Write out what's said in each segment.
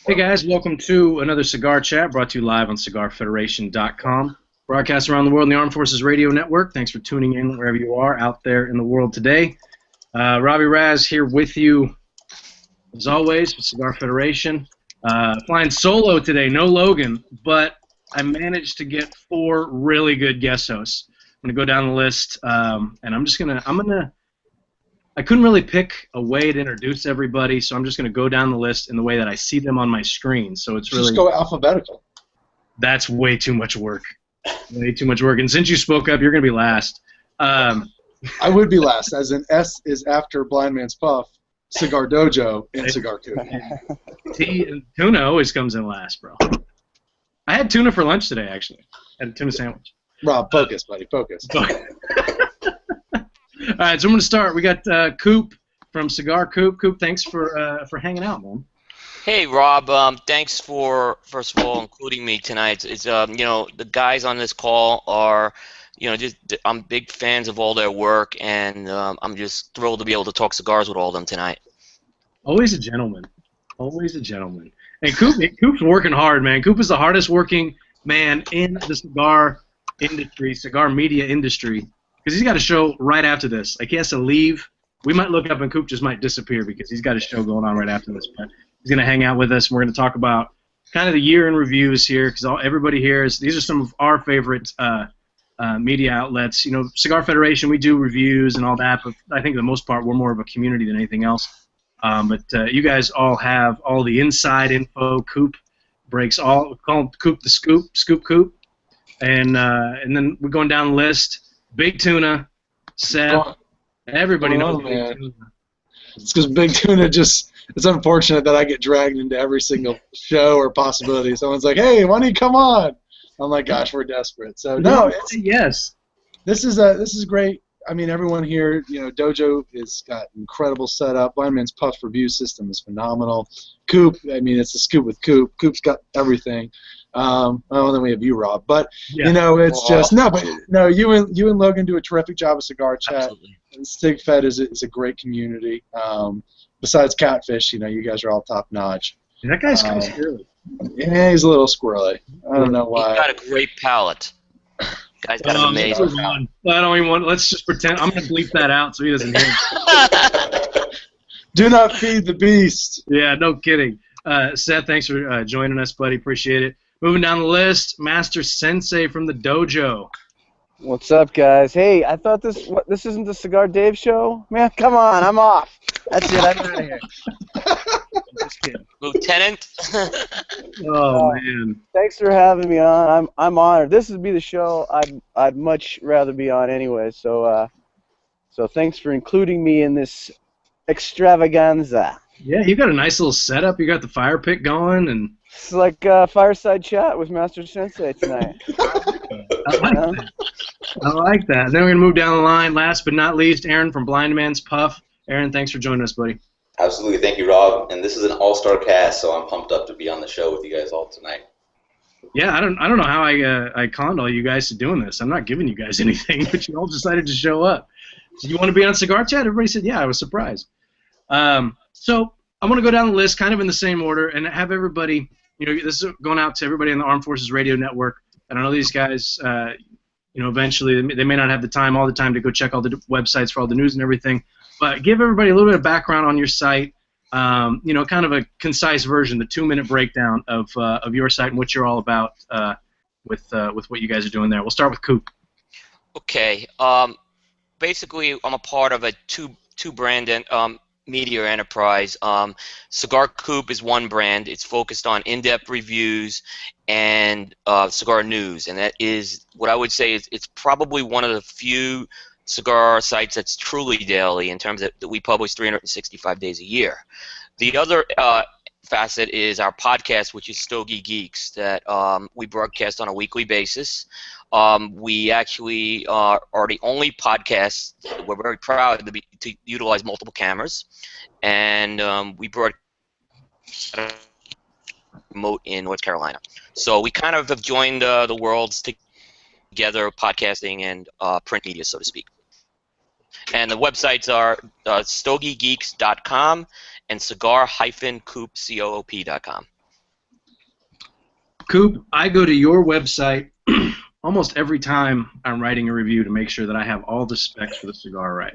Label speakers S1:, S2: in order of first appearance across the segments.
S1: Hey guys, welcome to another Cigar Chat brought to you live on CigarFederation.com. Broadcast around the world in the Armed Forces Radio Network. Thanks for tuning in wherever you are out there in the world today. Robbie Raz here with you, as always, with Cigar Federation. Flying solo today, no Logan, but I managed to get 4 really good guest hosts. I'm going to go down the list, and I couldn't really pick a way to introduce everybody, so I'm just going to go down the list in the way that I see them on my screen. So it's really
S2: just go alphabetical.
S1: That's way too much work. Way too much work. And since you spoke up, you're going to be last.
S2: I would be last, as in S is after Blind Man's Puff, Cigar Dojo, and Cigar Coop.
S1: T and tuna always comes in last, bro. I had tuna for lunch today, actually. I had a tuna sandwich.
S2: Rob, focus, buddy, focus.
S1: All right, so I'm going to start. We got Coop from Cigar Coop. Coop, thanks for hanging out, man.
S3: Hey, Rob. Thanks for, first of all, including me tonight. It's the guys on this call are, I'm big fans of all their work, and I'm just thrilled to be able to talk cigars with all of them tonight.
S1: Always a gentleman. Always a gentleman. And Coop's working hard, man. Coop is the hardest working man in the cigar industry, cigar media industry. Because he's got a show right after this. Like, he has to leave. We might look up and Coop just might disappear because he's got a show going on right after this. But he's going to hang out with us, and we're going to talk about kind of the year in reviews here, because everybody here these are some of our favorite media outlets. You know, Cigar Federation, we do reviews and all that, but I think for the most part we're more of a community than anything else. But you guys all have all the inside info. Coop breaks all. We call Coop the Scoop Coop. And then we're going down the list. Big Tuna, Seth, everybody knows Big Tuna.
S2: It's because Big Tuna it's unfortunate that I get dragged into every single show or possibility. Someone's like, hey, why don't you come on? I'm like, gosh, we're desperate. So, no,
S1: yes.
S2: This is great. I mean, everyone here, Dojo has got incredible setup. Blind Man's Puff review system is phenomenal. Coop, I mean, it's a scoop with Coop. Coop's got everything. Well, then we have you, Rob. But
S1: yeah.
S2: It's just you and Logan do a terrific job of Cigar Chat.
S3: Absolutely.
S2: And Sig Fed is a great community. Besides Catfish, you guys are all top notch.
S1: That guy's kind of squirrely.
S2: Yeah, he's a little squirrely. I don't know why.
S3: He's got a great palate. Guy's got an amazing palate.
S1: I don't even want. Let's just pretend. I'm gonna bleep that out so he doesn't hear it.
S2: Do not feed the beast.
S1: Yeah, no kidding. Seth, thanks for joining us, buddy. Appreciate it. Moving down the list, Master Sensei from the Dojo.
S4: What's up, guys? Hey, I thought this isn't the Cigar Dave show? Man, come on, I'm off. That's it, I'm out of here.
S1: Just kidding.
S3: Lieutenant.
S1: Oh man.
S4: Thanks for having me on. I'm honored. This would be the show I'd much rather be on anyway. So thanks for including me in this extravaganza.
S1: Yeah, you got a nice little setup. You got the fire pit going, and
S4: it's like fireside chat with Master Sensei tonight.
S1: I like that. Then we're gonna move down the line. Last but not least, Aaron from Blind Man's Puff. Aaron, thanks for joining us, buddy.
S5: Absolutely, thank you, Rob. And this is an all-star cast, so I'm pumped up to be on the show with you guys all tonight.
S1: Yeah, I don't know how I conned all you guys to doing this. I'm not giving you guys anything, but you all decided to show up. So you want to be on Cigar Chat? Everybody said yeah. I was surprised. So I'm going to go down the list kind of in the same order and have everybody, this is going out to everybody in the Armed Forces Radio Network. And I know these guys, eventually they may not have all the time to go check all the websites for all the news and everything. But give everybody a little bit of background on your site, kind of a concise version, the 2-minute breakdown of your site and what you're all about with what you guys are doing there. We'll start with Coop.
S3: Okay. Basically, I'm a part of a two-brand media enterprise. Cigar Coop is one brand. It's focused on in-depth reviews and cigar news, and that is what I would say is it's probably one of the few cigar sites that's truly daily in terms of that we publish 365 days a year. The other facet is our podcast, which is Stogie Geeks, that we broadcast on a weekly basis. We actually are the only podcast. We're very proud to utilize multiple cameras, and we broadcast remote in North Carolina. So we kind of have joined the worlds together, podcasting and print media, so to speak. And the websites are stogiegeeks.com and cigar-coop.com.
S1: Coop, I go to your website almost every time I'm writing a review to make sure that I have all the specs for the cigar right.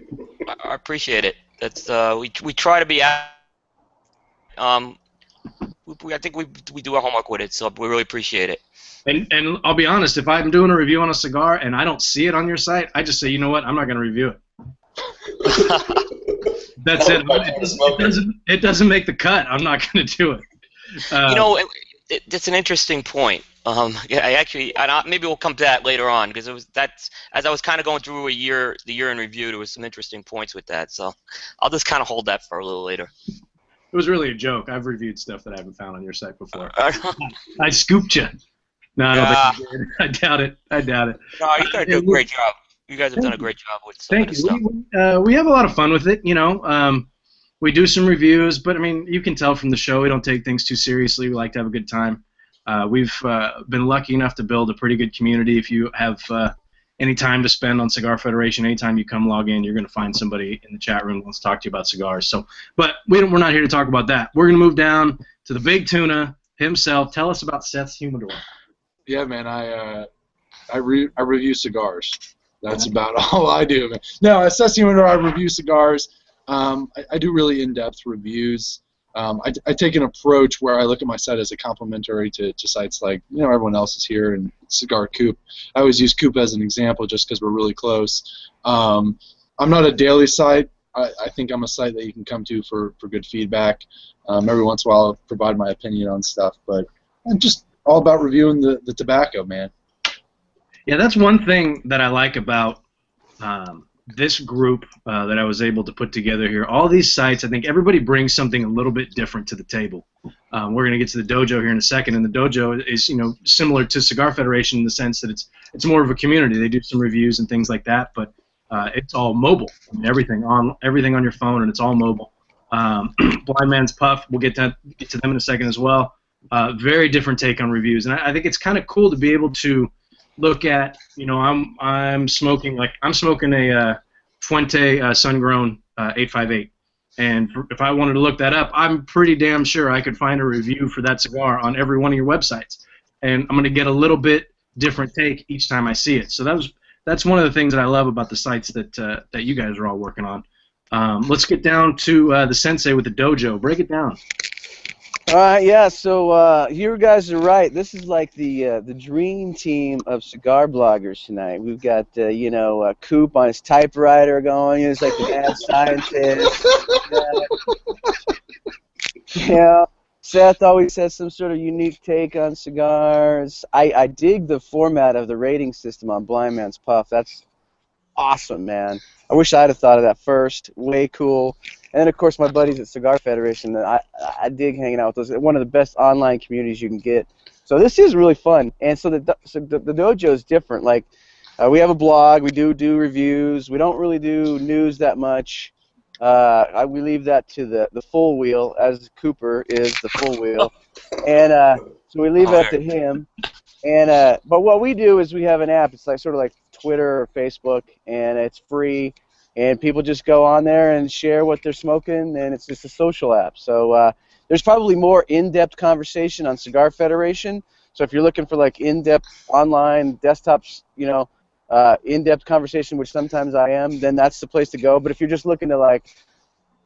S3: I appreciate it. That's we try to be I think we do our homework with it, so we really appreciate it.
S1: And I'll be honest, if I'm doing a review on a cigar and I don't see it on your site, I just say, you know what, I'm not going to review it. That's it. It doesn't make the cut. I'm not going to do it.
S3: You know, it's an interesting point. Maybe we'll come to that later on because as I was kind of going through the year in review, there was some interesting points with that. So I'll just kind of hold that for a little later.
S1: It was really a joke. I've reviewed stuff that I haven't found on your site before. I scooped you. No, I don't think you did. I doubt it.
S3: No, you guys do a great job. You guys have done a great job with some of this stuff.
S1: We have a lot of fun with it, you know. We do some reviews, but, I mean, you can tell from the show we don't take things too seriously. We like to have a good time. We've been lucky enough to build a pretty good community. If you have any time to spend on Cigar Federation, anytime you come log in, you're going to find somebody in the chat room who wants to talk to you about cigars. So, but we're not here to talk about that. We're going to move down to the big tuna himself. Tell us about Seth's Humidor.
S2: Yeah, man, I review cigars. That's about all I do, man. No, at Seth's Humidor, I review cigars. I do really in-depth reviews. I take an approach where I look at my site as a complementary to sites like, you know, everyone else is here, and Cigar Coop. I always use Coop as an example just because we're really close. I'm not a daily site. I think I'm a site that you can come to for good feedback. Every once in a while I'll provide my opinion on stuff, but I'm just all about reviewing the tobacco, man.
S1: Yeah, that's one thing that I like about this group that I was able to put together here. All these sites, I think everybody brings something a little bit different to the table. We're going to get to the dojo here in a second, and the dojo is, you know, similar to Cigar Federation in the sense that it's more of a community. They do some reviews and things like that, but it's all mobile. I mean, everything on your phone, and it's all mobile. Blind Man's Puff, we'll get to them in a second as well. Very different take on reviews, and I think it's kind of cool to be able to look at, you know, I'm smoking a Fuente sun-grown 858, and if I wanted to look that up, I'm pretty damn sure I could find a review for that cigar on every one of your websites, and I'm going to get a little bit different take each time I see it. So that's one of the things that I love about the sites that you guys are all working on. Let's get down to the sensei with the dojo. Break it down.
S4: Yeah, so you guys are right. This is like the dream team of cigar bloggers tonight. We've got, you know, Coop on his typewriter going. He's like the mad scientist. Yeah. Seth always has some sort of unique take on cigars. I dig the format of the rating system on Blind Man's Puff. That's awesome, man. I wish I'd have thought of that first. Way cool. And then, of course, my buddies at Cigar Federation. I dig hanging out with those. One of the best online communities you can get. So this is really fun. And so the dojo is different. Like, we have a blog. We do reviews. We don't really do news that much. We leave that to the full wheel, as Cooper is the full wheel. And so we leave that to him. And but what we do is we have an app. It's like sort of like Twitter or Facebook, and it's free. And people just go on there and share what they're smoking, and it's just a social app. So there's probably more in-depth conversation on Cigar Federation. So if you're looking for like in-depth online desktops, you know, in-depth conversation, which sometimes I am, then that's the place to go. But if you're just looking to like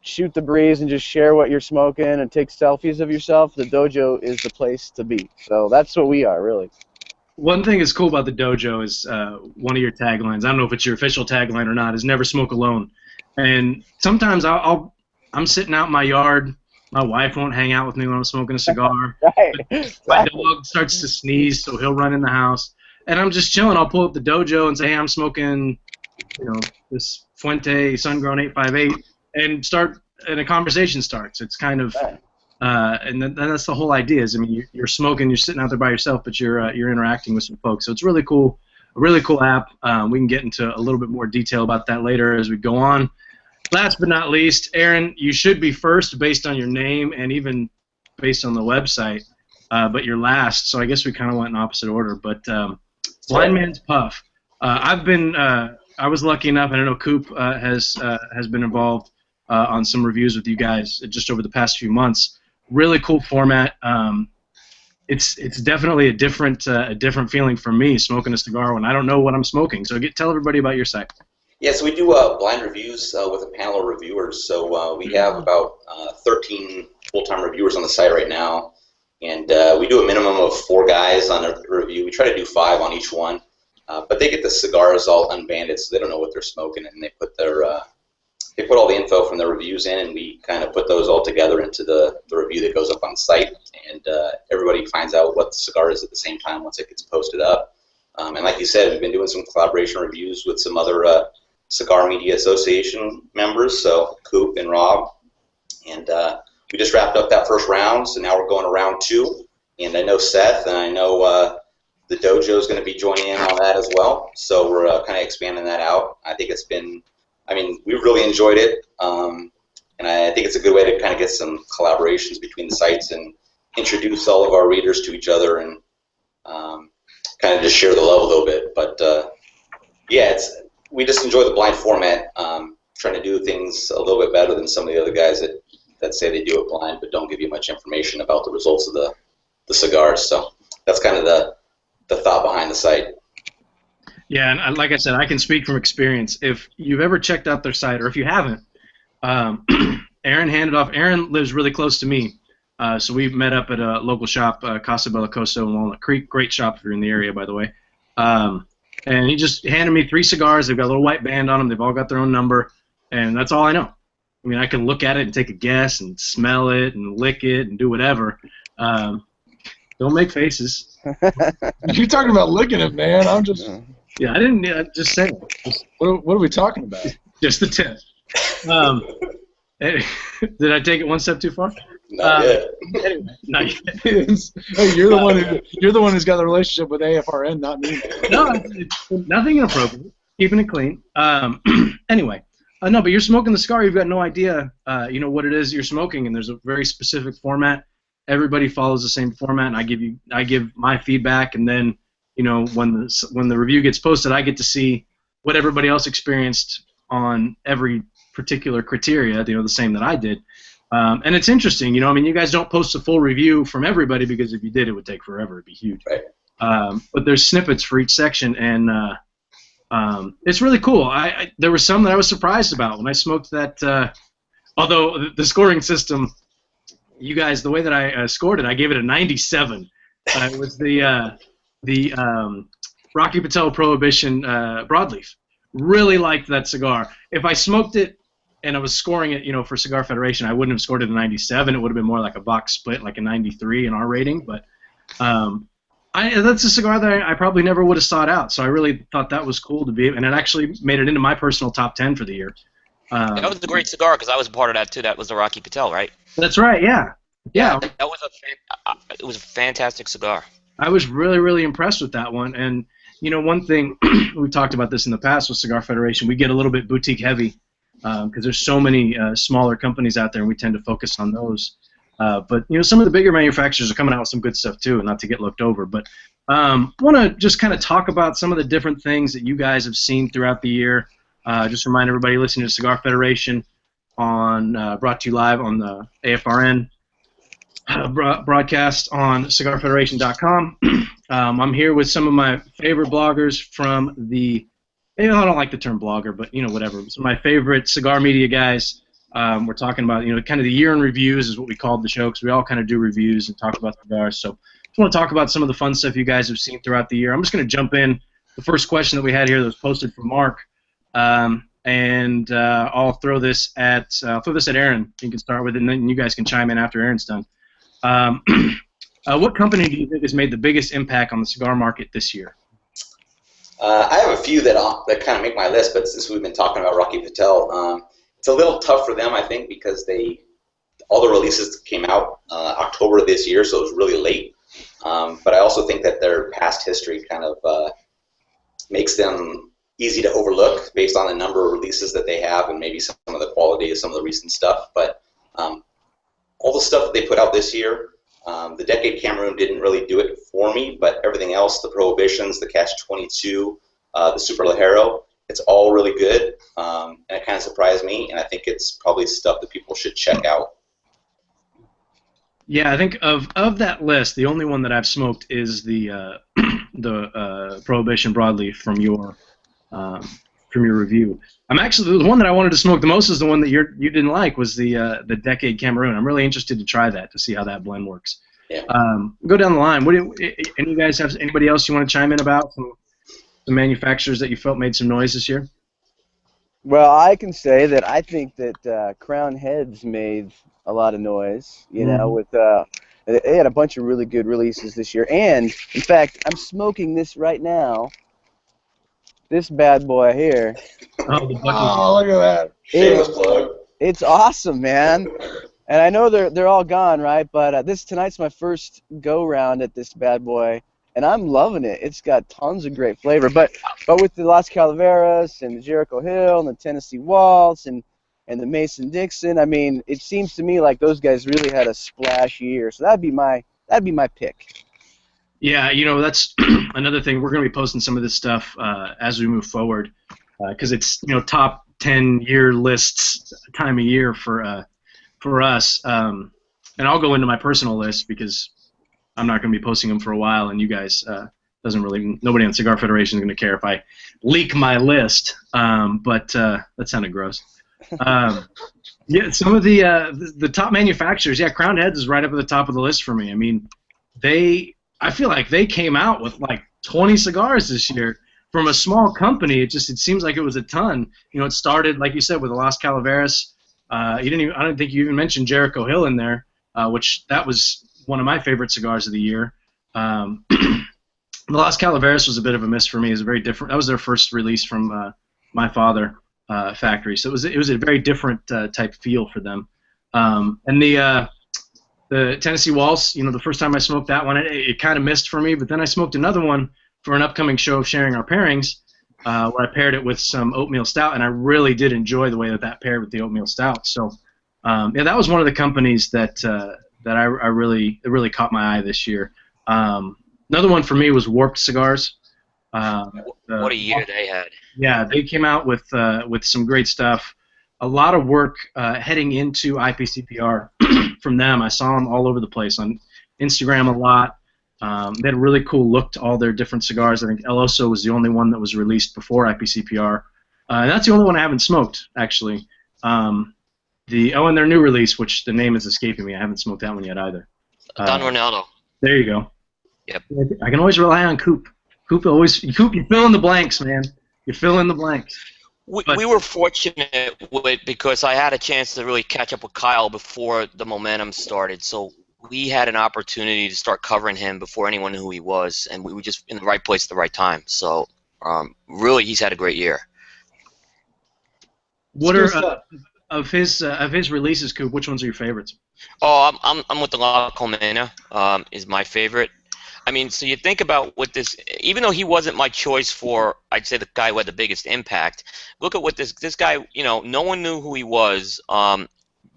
S4: shoot the breeze and just share what you're smoking and take selfies of yourself, the dojo is the place to be. So that's what we are, really.
S1: One thing that's cool about the dojo is one of your taglines. I don't know if it's your official tagline or not. Is never smoke alone. And sometimes I'm sitting out in my yard. My wife won't hang out with me when I'm smoking a cigar.
S4: Right.
S1: My dog starts to sneeze, so he'll run in the house. And I'm just chilling. I'll pull up the dojo and say, hey, I'm smoking, you know, this Fuente sun-grown 858, and a conversation starts. It's kind of, and that's the whole idea. Is, I mean, you're smoking, you're sitting out there by yourself, but you're interacting with some folks. So it's really cool, a really cool app. We can get into a little bit more detail about that later as we go on. Last but not least, Aaron, you should be first based on your name and even based on the website, but you're last. So I guess we kind of went in opposite order. But Blind Man's Puff. I was lucky enough, and I know Coop has been involved on some reviews with you guys just over the past few months. Really cool format. it's definitely a different feeling for me smoking a cigar when I don't know what I'm smoking. So tell everybody about your site.
S5: Yeah, so we do blind reviews with a panel of reviewers. So we have about 13 full-time reviewers on the site right now, and we do a minimum of 4 guys on a review. We try to do 5 on each one, but they get the cigars all unbanded, so they don't know what they're smoking, and they put all the info from their reviews in, and we kind of put those all together into the review that goes up on the site, and everybody finds out what the cigar is at the same time once it gets posted up. And like you said, we've been doing some collaboration reviews with some other Cigar Media Association members, so Coop and Rob, and we just wrapped up that first round, so now we're going to round 2, and I know Seth, and I know the dojo is going to be joining in on that as well, so we're kind of expanding that out. I think it's been, I mean, we've really enjoyed it, and I think it's a good way to kind of get some collaborations between the sites and introduce all of our readers to each other and kind of just share the love a little bit. But yeah, we just enjoy the blind format, trying to do things a little bit better than some of the other guys that say they do it blind but don't give you much information about the results of the cigars. So that's kind of the thought behind the site.
S1: Yeah, and like I said, I can speak from experience. If you've ever checked out their site, or if you haven't, Aaron handed off. Aaron lives really close to me, so we've met up at a local shop, Casa Bellicoso in Walnut Creek. Great shop if you're in the area, by the way. And he just handed me 3 cigars. They've got a little white band on them. They've all got their own number, and that's all I know. I mean, I can look at it and take a guess and smell it and lick it and do whatever. Don't make faces.
S2: You're talking about licking it, man. I'm just.
S1: Yeah, I didn't. Just say it.
S2: What are we talking about?
S1: Just the tip. Did I take it one step too far?
S5: Not yet.
S1: Anyway, not yet.
S2: Hey, you're the one who's got the relationship with AFRN, not me.
S1: No, it's nothing inappropriate. Keeping it clean. Anyway, no, but you're smoking the cigar. You've got no idea, what it is you're smoking, and there's a very specific format. Everybody follows the same format, and I give my feedback, and then when the review gets posted, I get to see what everybody else experienced on every particular criteria, the same that I did. And it's interesting, you guys don't post a full review from everybody, because if you did, it would take forever. It'd be huge.
S5: Right.
S1: But there's snippets for each section, and it's really cool. There were some that I was surprised about when I smoked that. Although the scoring system, you guys, the way that I scored it, I gave it a 97. It was the Rocky Patel Prohibition broadleaf. Really liked that cigar. If I smoked it and I was scoring it, for Cigar Federation, I wouldn't have scored it a 97. It would have been more like a box split, like a 93 in our rating. But that's a cigar that I probably never would have sought out. So I really thought that was cool to be, and it actually made it into my personal top 10 for the year.
S3: That was a great cigar, because I was a part of that too. That was the Rocky Patel, right?
S1: That's right. Yeah.
S3: That was it was a fantastic cigar.
S1: I was really, really impressed with that one. And one thing we've talked about this in the past with Cigar Federation, we get a little bit boutique heavy because there's so many smaller companies out there, and we tend to focus on those. But some of the bigger manufacturers are coming out with some good stuff too, and not to get looked over. But want to just kind of talk about some of the different things that you guys have seen throughout the year. Just remind everybody listening to Cigar Federation brought to you live on the AFRN broadcast on CigarFederation.com. I'm here with some of my favorite bloggers from the. I don't like the term blogger, but whatever. Some of my favorite cigar media guys. We're talking about kind of the year in reviews is what we called the show, because we all kind of do reviews and talk about cigars. So just want to talk about some of the fun stuff you guys have seen throughout the year. I'm just going to jump in. The first question that we had here that was posted from Mark, and I'll throw this at Aaron. You can start with it, and then you guys can chime in after Aaron's done. What company do you think has made the biggest impact on the cigar market this year?
S5: I have a few that kind of make my list, but since we've been talking about Rocky Patel, it's a little tough for them, I think, because all the releases came out October of this year, so it was really late. But I also think that their past history kind of makes them easy to overlook based on the number of releases that they have and maybe some of the quality of some of the recent stuff. But all the stuff that they put out this year, the Decade Cameroon didn't really do it for me, but everything else, the Prohibitions, the Catch-22, the Super Ligero, it's all really good, and it kind of surprised me, and I think it's probably stuff that people should check out.
S1: Yeah, I think of that list, the only one that I've smoked is the Prohibition Broadleaf from your review. I'm actually the one that I wanted to smoke the most is the one that you didn't like was the Decade Cameroon. I'm really interested to try that to see how that blend works.
S5: Yeah.
S1: Go down the line. Any you guys have anybody else you want to chime in about some manufacturers that you felt made some noise this year?
S4: Well, I can say that I think that Crown Heads made a lot of noise. You know, with they had a bunch of really good releases this year, and in fact, I'm smoking this right now. This bad boy here.
S1: Oh, the
S2: Oh, look at that!
S5: Shameless plug.
S4: It's awesome, man. And I know they're all gone, right? But tonight's my first go round at this bad boy, and I'm loving it. It's got tons of great flavor. But with the Las Calaveras and the Jericho Hill and the Tennessee Waltz and the Mason Dixon, I mean, it seems to me like those guys really had a splash year. So that'd be my pick.
S1: Yeah, that's another thing. We're going to be posting some of this stuff as we move forward because it's top 10-year lists time of year for us. And I'll go into my personal list because I'm not going to be posting them for a while, and you guys nobody on Cigar Federation is going to care if I leak my list. But that sounded gross. Yeah, some of the top manufacturers. Yeah, Crowned Heads is right up at the top of the list for me. I mean, I feel like they came out with like 20 cigars this year from a small company. It seems like it was a ton. It started like you said with the Las Calaveras. I don't think you even mentioned Jericho Hill in there, which that was one of my favorite cigars of the year. The Las Calaveras was a bit of a miss for me. It was very different. That was their first release from my father factory, so it was a very different type feel for them. And the Tennessee Waltz, the first time I smoked that one, it kind of missed for me, but then I smoked another one for an upcoming show of Sharing Our Pairings, where I paired it with some oatmeal stout, and I really did enjoy the way that paired with the oatmeal stout. So, yeah, that was one of the companies that I really caught my eye this year. Another one for me was Warped Cigars.
S3: What a year they had.
S1: Yeah, they came out with some great stuff. A lot of work heading into IPCPR from them. I saw them all over the place on Instagram a lot. They had a really cool look to all their different cigars. I think El Oso was the only one that was released before IPCPR. And that's the only one I haven't smoked, actually. And their new release, which the name is escaping me. I haven't smoked that one yet either.
S3: Don Ronaldo.
S1: There you go.
S3: Yep.
S1: I can always rely on Coop. Coop, you fill in the blanks, man. You fill in the blanks.
S3: We were fortunate because I had a chance to really catch up with Kyle before the momentum started. So we had an opportunity to start covering him before anyone knew who he was, and we were just in the right place at the right time. So really, he's had a great year.
S1: What are of his releases, Coop? Which ones are your favorites?
S3: Oh, I'm with the La Colmena. Is my favorite. I mean, so you think about what this, even though he wasn't my choice for, I'd say the guy who had the biggest impact, look at what this guy, no one knew who he was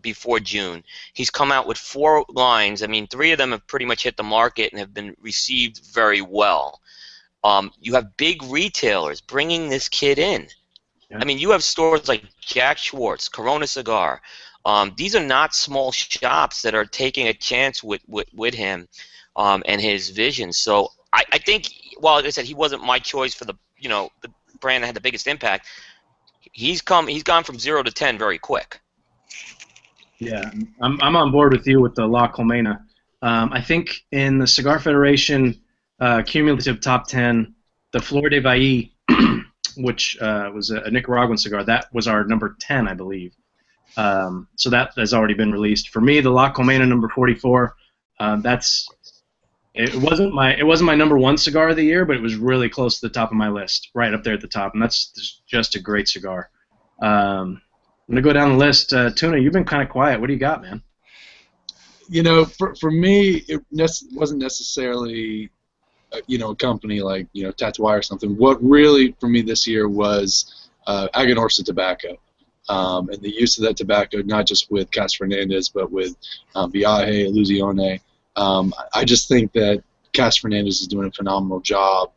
S3: before June. He's come out with 4 lines. I mean, 3 of them have pretty much hit the market and have been received very well. You have big retailers bringing this kid in. Yeah. I mean, you have stores like Jack Schwartz, Corona Cigar. These are not small shops that are taking a chance with him. And his vision. So I think, well, like I said, he wasn't my choice for the brand that had the biggest impact. He's gone from 0 to 10 very quick.
S1: Yeah, I'm on board with you with the La Colmena. I think in the Cigar Federation cumulative top 10, the Flor de Valle, which was a Nicaraguan cigar, that was our number 10, I believe. So that has already been released. For me, the La Colmena number 44. It wasn't my number 1 cigar of the year, but it was really close to the top of my list, right up there at the top, and that's just a great cigar. I'm gonna go down the list. Tuna, you've been kind of quiet. What do you got, man?
S2: For me, it wasn't necessarily a company like Tatuai or something. What really for me this year was Aganorsa tobacco. And the use of that tobacco, not just with Cas Fernandez, but with Viaje, Illusione. I just think that Cas Fernandez is doing a phenomenal job,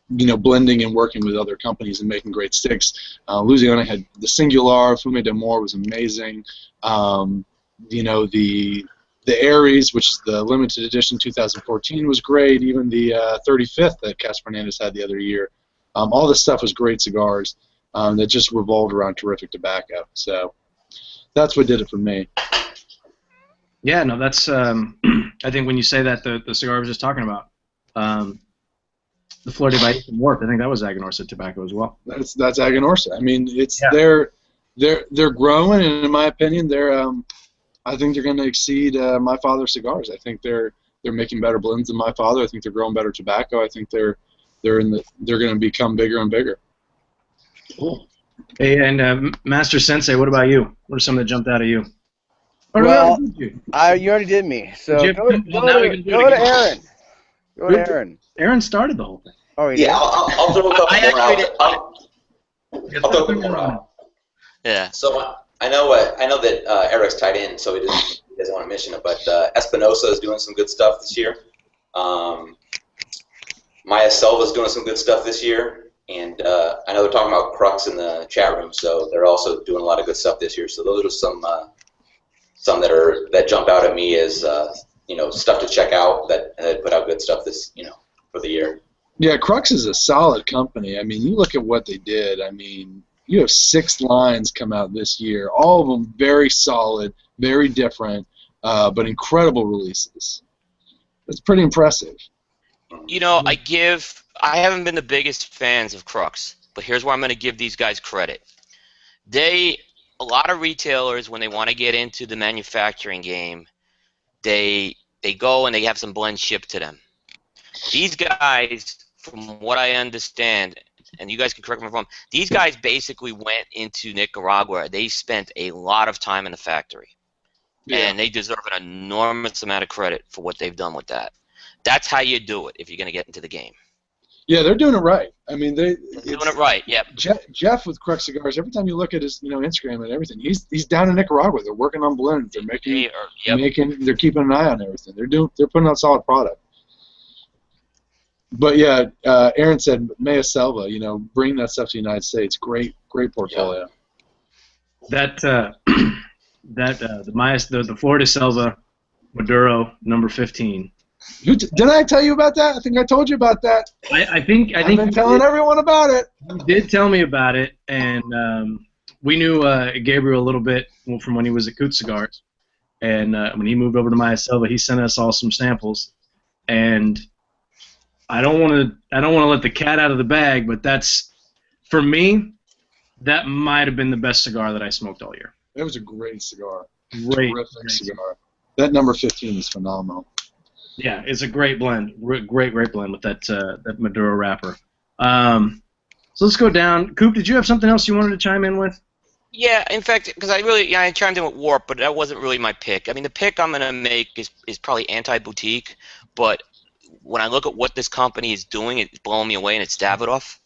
S2: blending and working with other companies and making great sticks. Illusione had the Singular, Fume d'Amour was amazing. you know, the Aries, which is the limited edition 2014, was great. Even the 35th that Cas Fernandez had the other year. All this stuff was great cigars that just revolved around terrific tobacco. So that's what did it for me.
S1: Yeah, no, that's. I think when you say that, the cigar I was just talking about, the Flor de Bahia and Warp, I think that was Aganorsa tobacco as well.
S2: That's Aganorsa. I mean, it's
S1: Yeah.
S2: they're growing, and in my opinion, I think they're going to exceed My Father cigars. I think they're making better blends than My Father. I think they're growing better tobacco. I think they're going to become bigger and bigger.
S1: Cool. Hey, and Master Sensei, what about you? What are some that jumped out of you? Or
S4: Well,
S1: did you?
S4: you already did me. So
S1: Did you?
S4: go
S1: Well, now we can do it
S4: to
S1: again.
S4: Aaron. Go to Aaron.
S1: Aaron started the whole thing.
S4: Oh, he did?
S5: Yeah, I'll throw a couple
S3: I
S5: more
S3: actually
S5: out. I'll throw a couple more out.
S3: Yeah.
S5: So I know that Eric's tied in, so he doesn't want to mention it, but Espinosa is doing some good stuff this year. Maya Selva is doing some good stuff this year, and I know they're talking about Crux in the chat room, so they're also doing a lot of good stuff this year. So those are some that jump out at me as stuff to check out that put out good stuff this for the year.
S2: Yeah, Crux is a solid company. I mean, you look at what they did. I mean, you have 6 lines come out this year, all of them very solid, very different, but incredible releases. It's pretty impressive.
S3: You know, I haven't been the biggest fans of Crux, but here's where I'm going to give these guys credit. A lot of retailers, when they want to get into the manufacturing game, they go and they have some blends shipped to them. These guys, from what I understand, and you guys can correct me if I'm wrong, these guys basically went into Nicaragua. They spent a lot of time in the factory. Yeah. And they deserve an enormous amount of credit for what they've done with that. That's how you do it if you're going to get into the game.
S2: Yeah, they're doing it right. I mean, they're
S3: doing it right. Yep.
S2: Jeff with Crux Cigars. Every time you look at his, Instagram and everything, he's down in Nicaragua. They're working on blends. They're they're keeping an eye on everything. They're putting out solid product. But yeah, Aaron said Maya Selva. Bring that stuff to the United States. Great portfolio.
S1: Yeah. The Florida Selva Maduro number 15.
S2: Didn't I tell you about that? I think I told you about that.
S1: I think
S2: I've been telling everyone about it.
S1: You did tell me about it, and we knew Gabriel a little bit from when he was at Coot Cigars, and when he moved over to Maya Selva, he sent us all some samples, and I don't want to let the cat out of the bag, but that's, for me, that might have been the best cigar that I smoked all year.
S2: It was a great cigar.
S1: Great
S2: cigar. That number 15 is phenomenal.
S1: Yeah, it's a great blend. Great blend with that Maduro wrapper. So let's go down. Coop, did you have something else you wanted to chime in with?
S3: Yeah, in fact, because I chimed in with Warp, but that wasn't really my pick. I mean, the pick I'm going to make is probably anti-boutique, but when I look at what this company is doing, it's blowing me away, and it's Davidoff.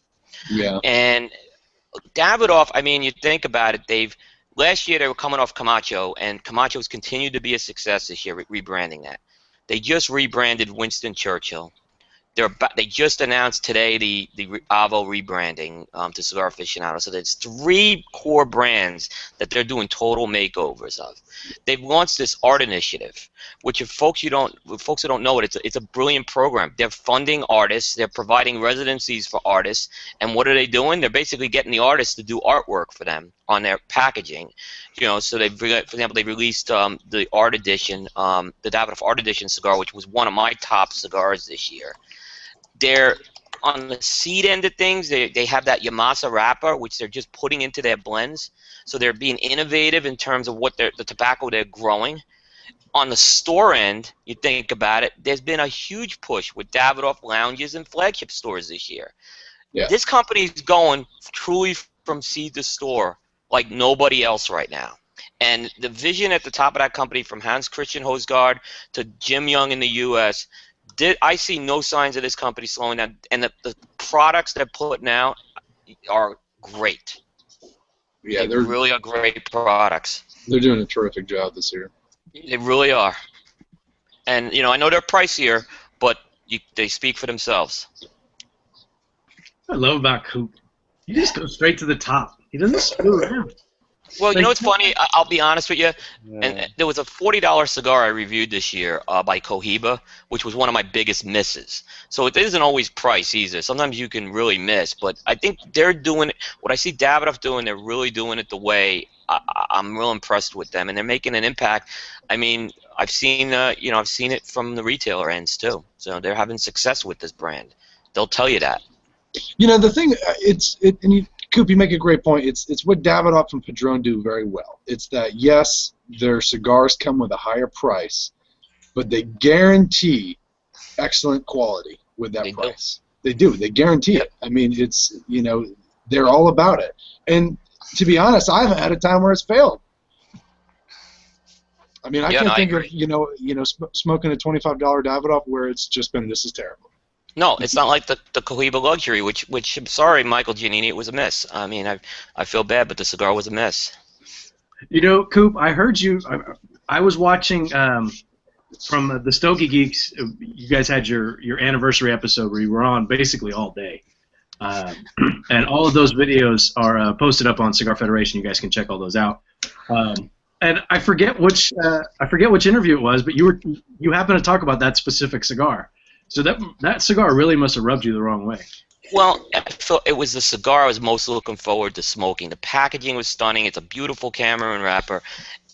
S2: Yeah.
S3: And Davidoff, I mean, you think about it, last year they were coming off Camacho, and Camacho's continued to be a success this year, rebranding that. They just rebranded Winston Churchill. They just announced today the Avo rebranding to Cigar Aficionado. So there's 3 core brands that they're doing total makeovers of. They've launched this art initiative, which if folks who don't know it, it's a brilliant program. They're funding artists. They're providing residencies for artists. And what are they doing? They're basically getting the artists to do artwork for them on their packaging. So they, for example, they released the Art Edition, the Davidoff Art Edition cigar, which was one of my top cigars this year. They're on the seed end of things. They have that Yamasa wrapper, which they're just putting into their blends. So they're being innovative in terms of what the tobacco they're growing. On the store end, you think about it, there's been a huge push with Davidoff lounges and flagship stores this year. Yeah. This company is going truly from seed to store like nobody else right now. And the vision at the top of that company, from Hans Christian Hosgaard to Jim Young in the U.S., I see no signs of this company slowing down, and the products they're putting out are great.
S2: Yeah,
S3: they really are great products.
S2: They're doing a terrific job this year.
S3: They really are. And I know they're pricier, but they speak for themselves.
S1: What I love about Coop, he just goes straight to the top. He doesn't screw around.
S3: Well, you
S1: Like,
S3: know what's funny? I'll be honest with you.
S4: Yeah.
S3: And there was a $40 cigar I reviewed this year by Cohiba, which was one of my biggest misses. So it isn't always price either. Sometimes you can really miss. But I think they're doing it. What I see Davidoff doing, they're really doing it the way I'm real impressed with them, and they're making an impact. I mean, I've seen I've seen it from the retailer ends too. So they're having success with this brand. They'll tell you that.
S2: You know, the thing, Coop, you make a great point. It's what Davidoff and Padron do very well. It's that, yes, their cigars come with a higher price, but they guarantee excellent quality with that price. They do. They guarantee it. I mean, it's, they're all about it. And to be honest, I haven't had a time where it's failed. I mean, I can't think of, smoking a $25 Davidoff where it's just been, this is terrible.
S3: No, it's not like the Cohiba Luxury, which I'm sorry, Michael Giannini, it was a miss. I mean, I feel bad, but the cigar was a miss.
S1: You know, Coop, I heard you. I was watching from the Stogie Geeks. You guys had your anniversary episode where you were on basically all day, and all of those videos are posted up on Cigar Federation. You guys can check all those out. And I forget which interview it was, but you happened to talk about that specific cigar. So that cigar really must have rubbed you the wrong way.
S3: Well, I felt it was the cigar I was most looking forward to smoking. The packaging was stunning. It's a beautiful Cameron wrapper,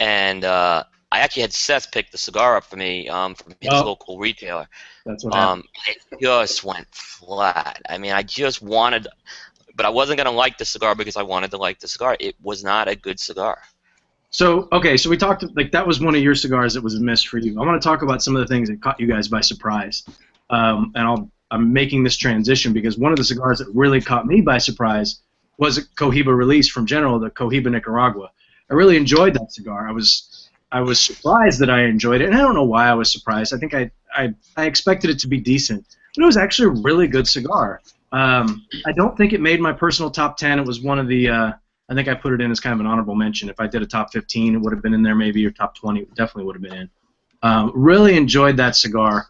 S3: and I actually had Seth pick the cigar up for me from his local retailer.
S1: That's what happened.
S3: It just went flat. I mean, I just wanted, but I wasn't going to like the cigar because I wanted to like the cigar. It was not a good cigar.
S1: So, okay, so we talked, like, that was one of your cigars that was a miss for you. I want to talk about some of the things that caught you guys by surprise. And I'm making this transition because one of the cigars that really caught me by surprise was a Cohiba release from General, the Cohiba Nicaragua. I really enjoyed that cigar. I was surprised that I enjoyed it, and I don't know why I was surprised. I think I expected it to be decent, but it was actually a really good cigar. I don't think it made my personal top 10. It was one of the I think I put it in as kind of an honorable mention. If I did a top 15, it would have been in there maybe, or top 20, it definitely would have been in. Really enjoyed that cigar.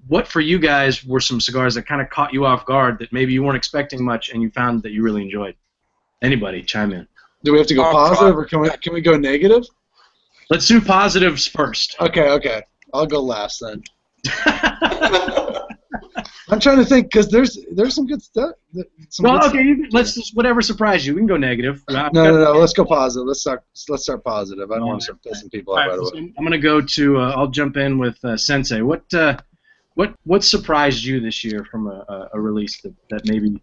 S1: What for you guys were some cigars that kind of caught you off guard that maybe you weren't expecting much and you found that you really enjoyed? Anybody, chime in.
S2: Do we have to go positive or can we go negative?
S1: Let's do positives first.
S2: Okay. I'll go last then. I'm trying to think because there's some good stuff.
S1: Let's just whatever surprised you. We can go negative.
S2: No. Let's go positive. Let's start positive. I don't want to start pissing people off right away.
S1: I'm gonna go to. I'll jump in with Sensei. What surprised you this year from a release that maybe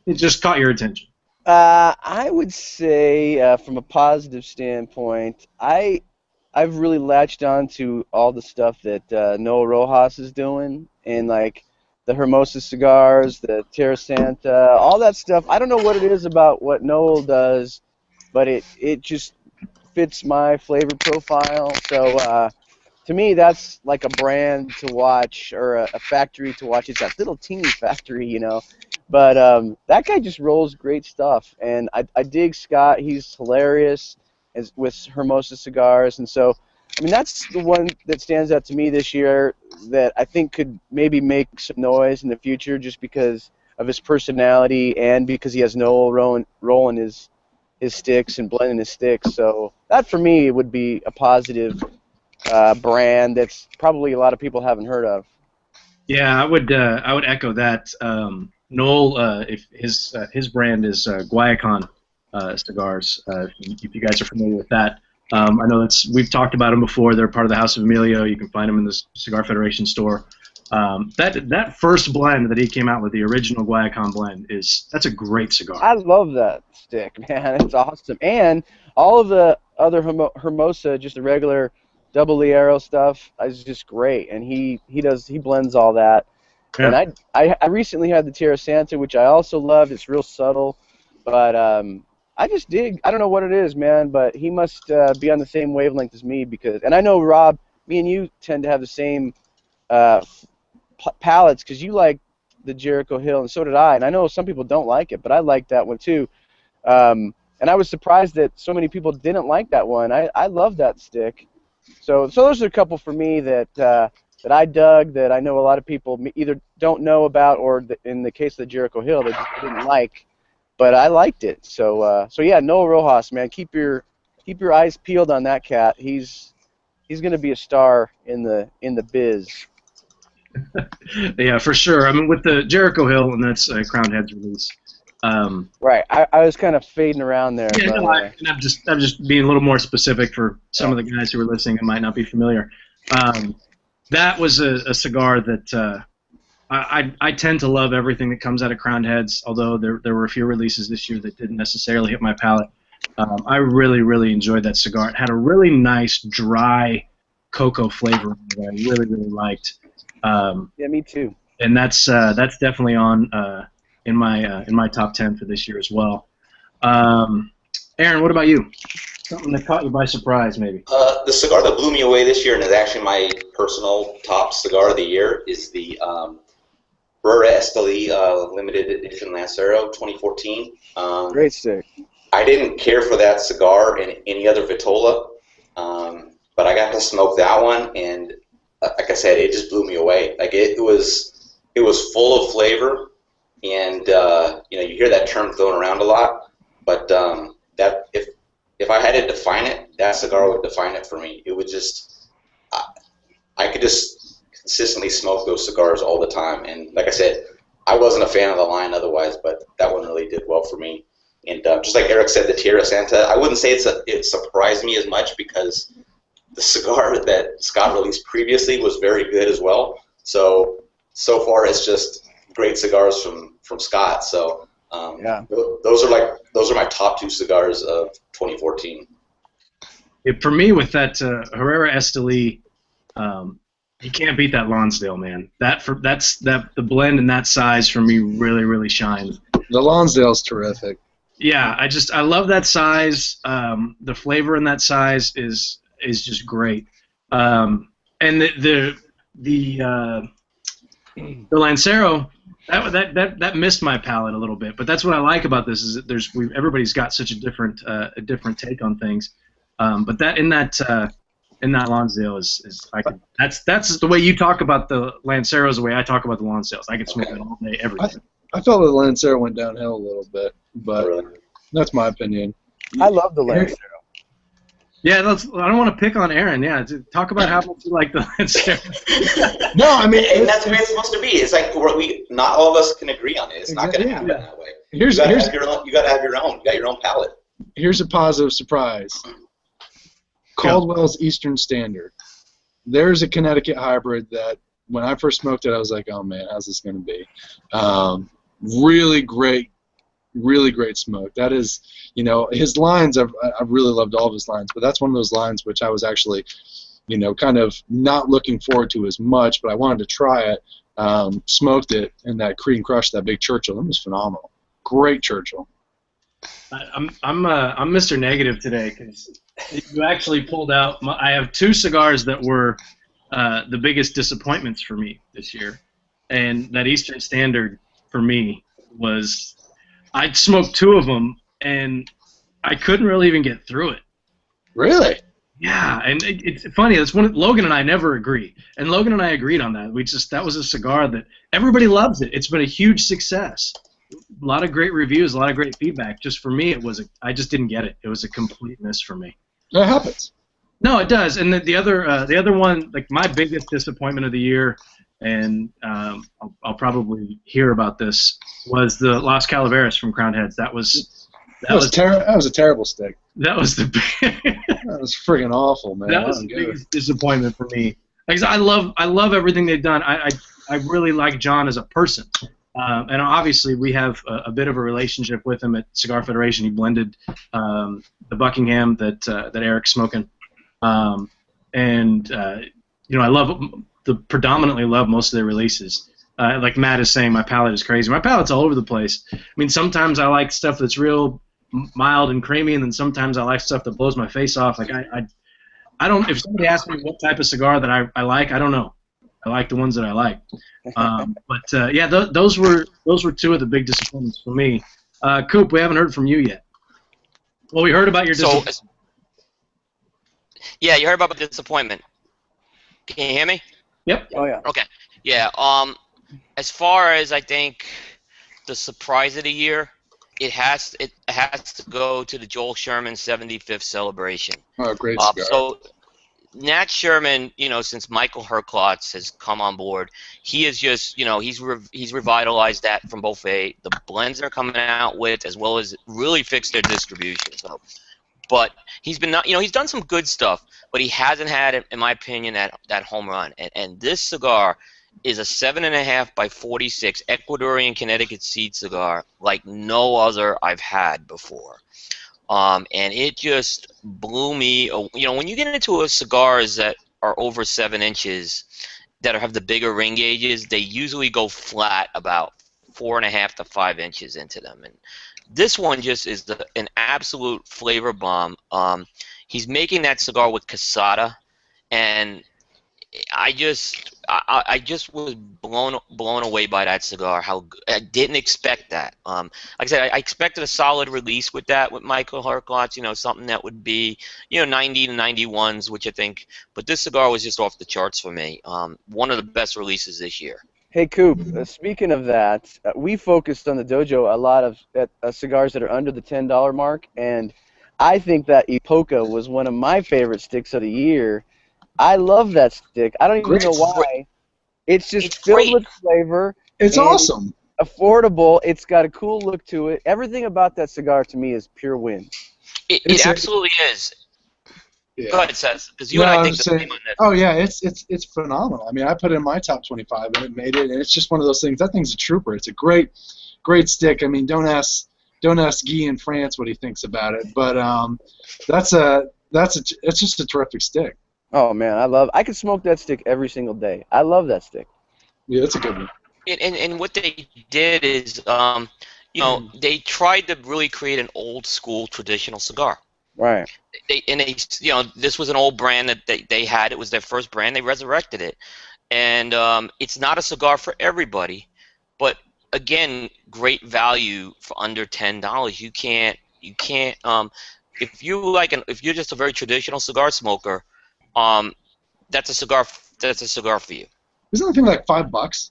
S1: it just caught your attention?
S4: I would say from a positive standpoint, I've really latched on to all the stuff that Noel Rojas is doing, and like the Hermosa cigars, the Terra Santa, all that stuff. I don't know what it is about what Noel does, but it just fits my flavor profile. So to me, that's like a brand to watch or a factory to watch. It's a little teeny factory, But that guy just rolls great stuff, and I dig Scott. He's hilarious with Hermosa cigars, and so I mean that's the one that stands out to me this year that I think could maybe make some noise in the future just because of his personality and because he has Noel rolling his sticks and blending his sticks. So that for me would be a positive brand that's probably a lot of people haven't heard of. Yeah,
S1: I would echo that. Noel, if his brand is Guayacán cigars. If you guys are familiar with that, I know we've talked about them before. They're part of the House of Emilio. You can find them in the Cigar Federation store. That first blend that he came out with, the original Guayacán blend, that's a great cigar.
S4: I love that stick, man. It's awesome. And all of the other Hermosa, just the regular double Liero stuff, is just great. And he blends all that. Yeah. And I recently had the Terra Santa, which I also love. It's real subtle, but I just dig. I don't know what it is, man, but he must be on the same wavelength as me and I know, Rob, me and you tend to have the same palates because you like the Jericho Hill, and so did I. And I know some people don't like it, but I like that one too. And I was surprised that so many people didn't like that one. I love that stick. So those are a couple for me that I dug that I know a lot of people either don't know about or in the case of the Jericho Hill, they just didn't like. but I liked it. So yeah, Noah Rojas, man, keep your eyes peeled on that cat. He's gonna be a star in the biz.
S1: Yeah, for sure. I mean, with the Jericho Hill, and that's Crowned Heads release.
S4: Right. I was kind of fading around there.
S1: Yeah,
S4: but,
S1: no, I'm just being a little more specific for some of the guys who are listening and might not be familiar. That was a cigar that I tend to love everything that comes out of Crowned Heads, although there were a few releases this year that didn't necessarily hit my palate. I really, really enjoyed that cigar. It had a really nice, dry cocoa flavor that I really, really liked.
S4: yeah, me too.
S1: And that's definitely on in my top 10 for this year as well. Aaron, what about you? Something that caught you by surprise, maybe?
S5: The cigar that blew me away this year, and is actually my personal top cigar of the year, is the Herrera Esteli Limited Edition Lancero 2014.
S4: Great stick.
S5: I didn't care for that cigar in any other Vitola, but I got to smoke that one, and like I said, it just blew me away. Like it was full of flavor, and you hear that term thrown around a lot, but that if I had to define it, that cigar would define it for me. It would just I could just consistently smoke those cigars all the time, and like I said, I wasn't a fan of the line otherwise, but that one really did well for me. And just like Eric said, the Tierra Santa, I wouldn't say it surprised me as much because the cigar that Scott released previously was very good as well. So far it's just great cigars from Scott. So
S4: yeah,
S5: those are my top two cigars of 2014.
S1: For me, with that Herrera Esteli, you can't beat that Lonsdale, man. The blend in that size for me really, really shines.
S2: The Lonsdale's terrific.
S1: Yeah, I love that size. The flavor in that size is just great. And the Lancero, that missed my palate a little bit. But that's what I like about this is that everybody's got such a different take on things. But that in that Lonsdale that's the way you talk about the Lanceros, the way I talk about the Lonsdales. I could smoke it all day, every day.
S2: I felt the Lancero went downhill a little bit, but that's my opinion.
S4: I love the Lancero.
S1: Yeah, I don't want to pick on Aaron. Yeah, talk about how much you like the Lancero.
S2: No, I mean,
S5: and that's the way it's supposed to be. It's like not all of us can agree on it. It's not going to happen that way. You got to have your own. You got your own palate.
S2: Here's a positive surprise. Caldwell's Eastern Standard. There's a Connecticut hybrid that when I first smoked it, I was like, oh man, how's this going to be? Really great smoke. That is, his lines, I've really loved all of his lines, but that's one of those lines which I was actually, kind of not looking forward to as much, but I wanted to try it. Smoked it, and that cream crush, that big Churchill, it was phenomenal. Great Churchill.
S1: I'm Mr. Negative today because you actually pulled out. I have two cigars that were the biggest disappointments for me this year, and that Eastern Standard for me was. I'd smoked two of them, and I couldn't really even get through it.
S2: Really?
S1: Yeah, and it's funny. That's Logan and I never agreed, and Logan and I agreed on that. That was a cigar that everybody loves it. It's been a huge success. A lot of great reviews, a lot of great feedback. Just for me, I just didn't get it. It was a complete miss for me.
S2: That happens.
S1: No, it does. And the other one, like my biggest disappointment of the year, and I'll probably hear about this, was the Las Calaveras from Crowned Heads. That was a terrible stick.
S2: That was friggin' awful, man.
S1: That was the biggest disappointment for me. Like I love everything they've done. I really like John as a person, and obviously we have a bit of a relationship with him at Cigar Federation. He blended the Buckingham that Eric's smoking, and I predominantly love most of their releases. Like Matt is saying, my palate is crazy. My palate's all over the place. I mean, sometimes I like stuff that's real mild and creamy, and then sometimes I like stuff that blows my face off. Like I don't. If somebody asks me what type of cigar that I like, I don't know. I like the ones that I like. Yeah, those were two of the big disappointments for me. Coop, we haven't heard from you yet. Well, we heard about your disappointment.
S3: Yeah, you heard about the disappointment. Can you hear me?
S1: Yep.
S4: Oh yeah.
S3: Okay. Yeah. As far as I think the surprise of the year, it has to go to the Joel Sherman 75th celebration.
S2: Oh, great cigar.
S3: So Nat Sherman, since Michael Herklotz has come on board, he is just, he's revitalized that from both the blends they're coming out with, as well as really fixed their distribution. So, but he's been he's done some good stuff, but he hasn't had, in my opinion, that home run. And this cigar is a 7.5 by 46 Ecuadorian Connecticut seed cigar like no other I've had before. And it just blew me. When you get into cigars that are over 7 inches, that have the bigger ring gauges, they usually go flat about 4.5 to 5 inches into them. And this one just is an absolute flavor bomb. He's making that cigar with Casada, and I just was blown away by that cigar. I didn't expect that. Like I said, I expected a solid release with Michael Herklotz. Something that would be 90 to 91s, which I think. But this cigar was just off the charts for me. One of the best releases this year.
S4: Hey, Coop, speaking of that, we focused on the dojo a lot of cigars that are under the $10 mark, and I think that Epoca was one of my favorite sticks of the year. I love that stick. I don't even know why. It's just filled with flavor.
S2: It's awesome.
S4: It's affordable. It's got a cool look to it. Everything about that cigar to me is pure win.
S3: It absolutely is.
S2: Yeah.
S3: Go ahead, Seth, because you and I think the same on this.
S2: Oh yeah, it's phenomenal. I mean, I put it in my top 25 and it made it, and it's just one of those things. That thing's a trooper. It's a great stick. I mean, don't ask Guy in France what he thinks about it, but it's just a terrific stick.
S4: Oh man, I could smoke that stick every single day. I love that stick.
S2: Yeah, it's a good one.
S3: And what they did is, they tried to really create an old school traditional cigar.
S4: Right.
S3: This was an old brand that they had. It was their first brand. They resurrected it, and it's not a cigar for everybody, but again, great value for under $10. You can't. If you're just a very traditional cigar smoker, that's a cigar for you.
S2: Isn't that thing like $5?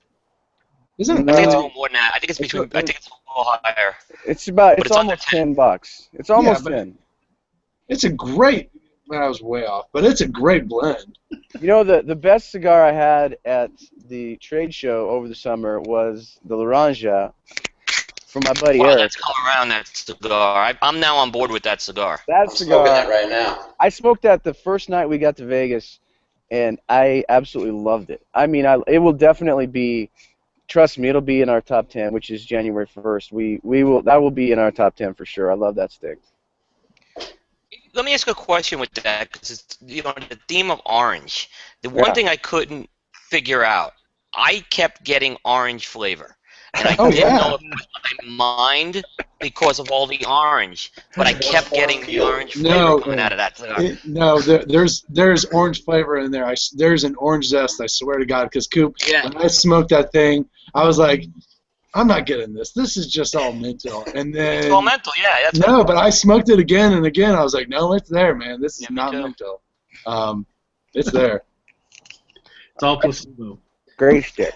S2: Isn't it?
S3: I think it's a little more than that. I think it's between. I think it's a little higher.
S4: It's almost $10. It's almost 10.
S2: It's a great. I was way off, but it's a great blend.
S4: The best cigar I had at the trade show over the summer was the Laranja from my buddy Eric.
S3: Let's come around that cigar. I'm now on board with that cigar.
S5: I'm smoking that right now.
S4: I smoked that the first night we got to Vegas, and I absolutely loved it. I mean, it will definitely be. Trust me, it'll be in our top 10, which is January 1st. That will be in our top 10 for sure. I love that stick.
S3: Let me ask a question with that, because it's the theme of orange. The one thing I couldn't figure out, I kept getting orange flavor, and I didn't know if it was my mind because of all the orange, but I kept getting the orange flavor coming out of that cigar.
S2: There's orange flavor in there. There's an orange zest. I swear to God, because Coop, when I smoked that thing, I was like, I'm not getting this. This is just all mental. And then
S3: it's all mental, yeah.
S2: But I smoked it again and again. I was like, no, it's there, man. This is not mental. It's there.
S1: It's all placebo.
S4: Great stick.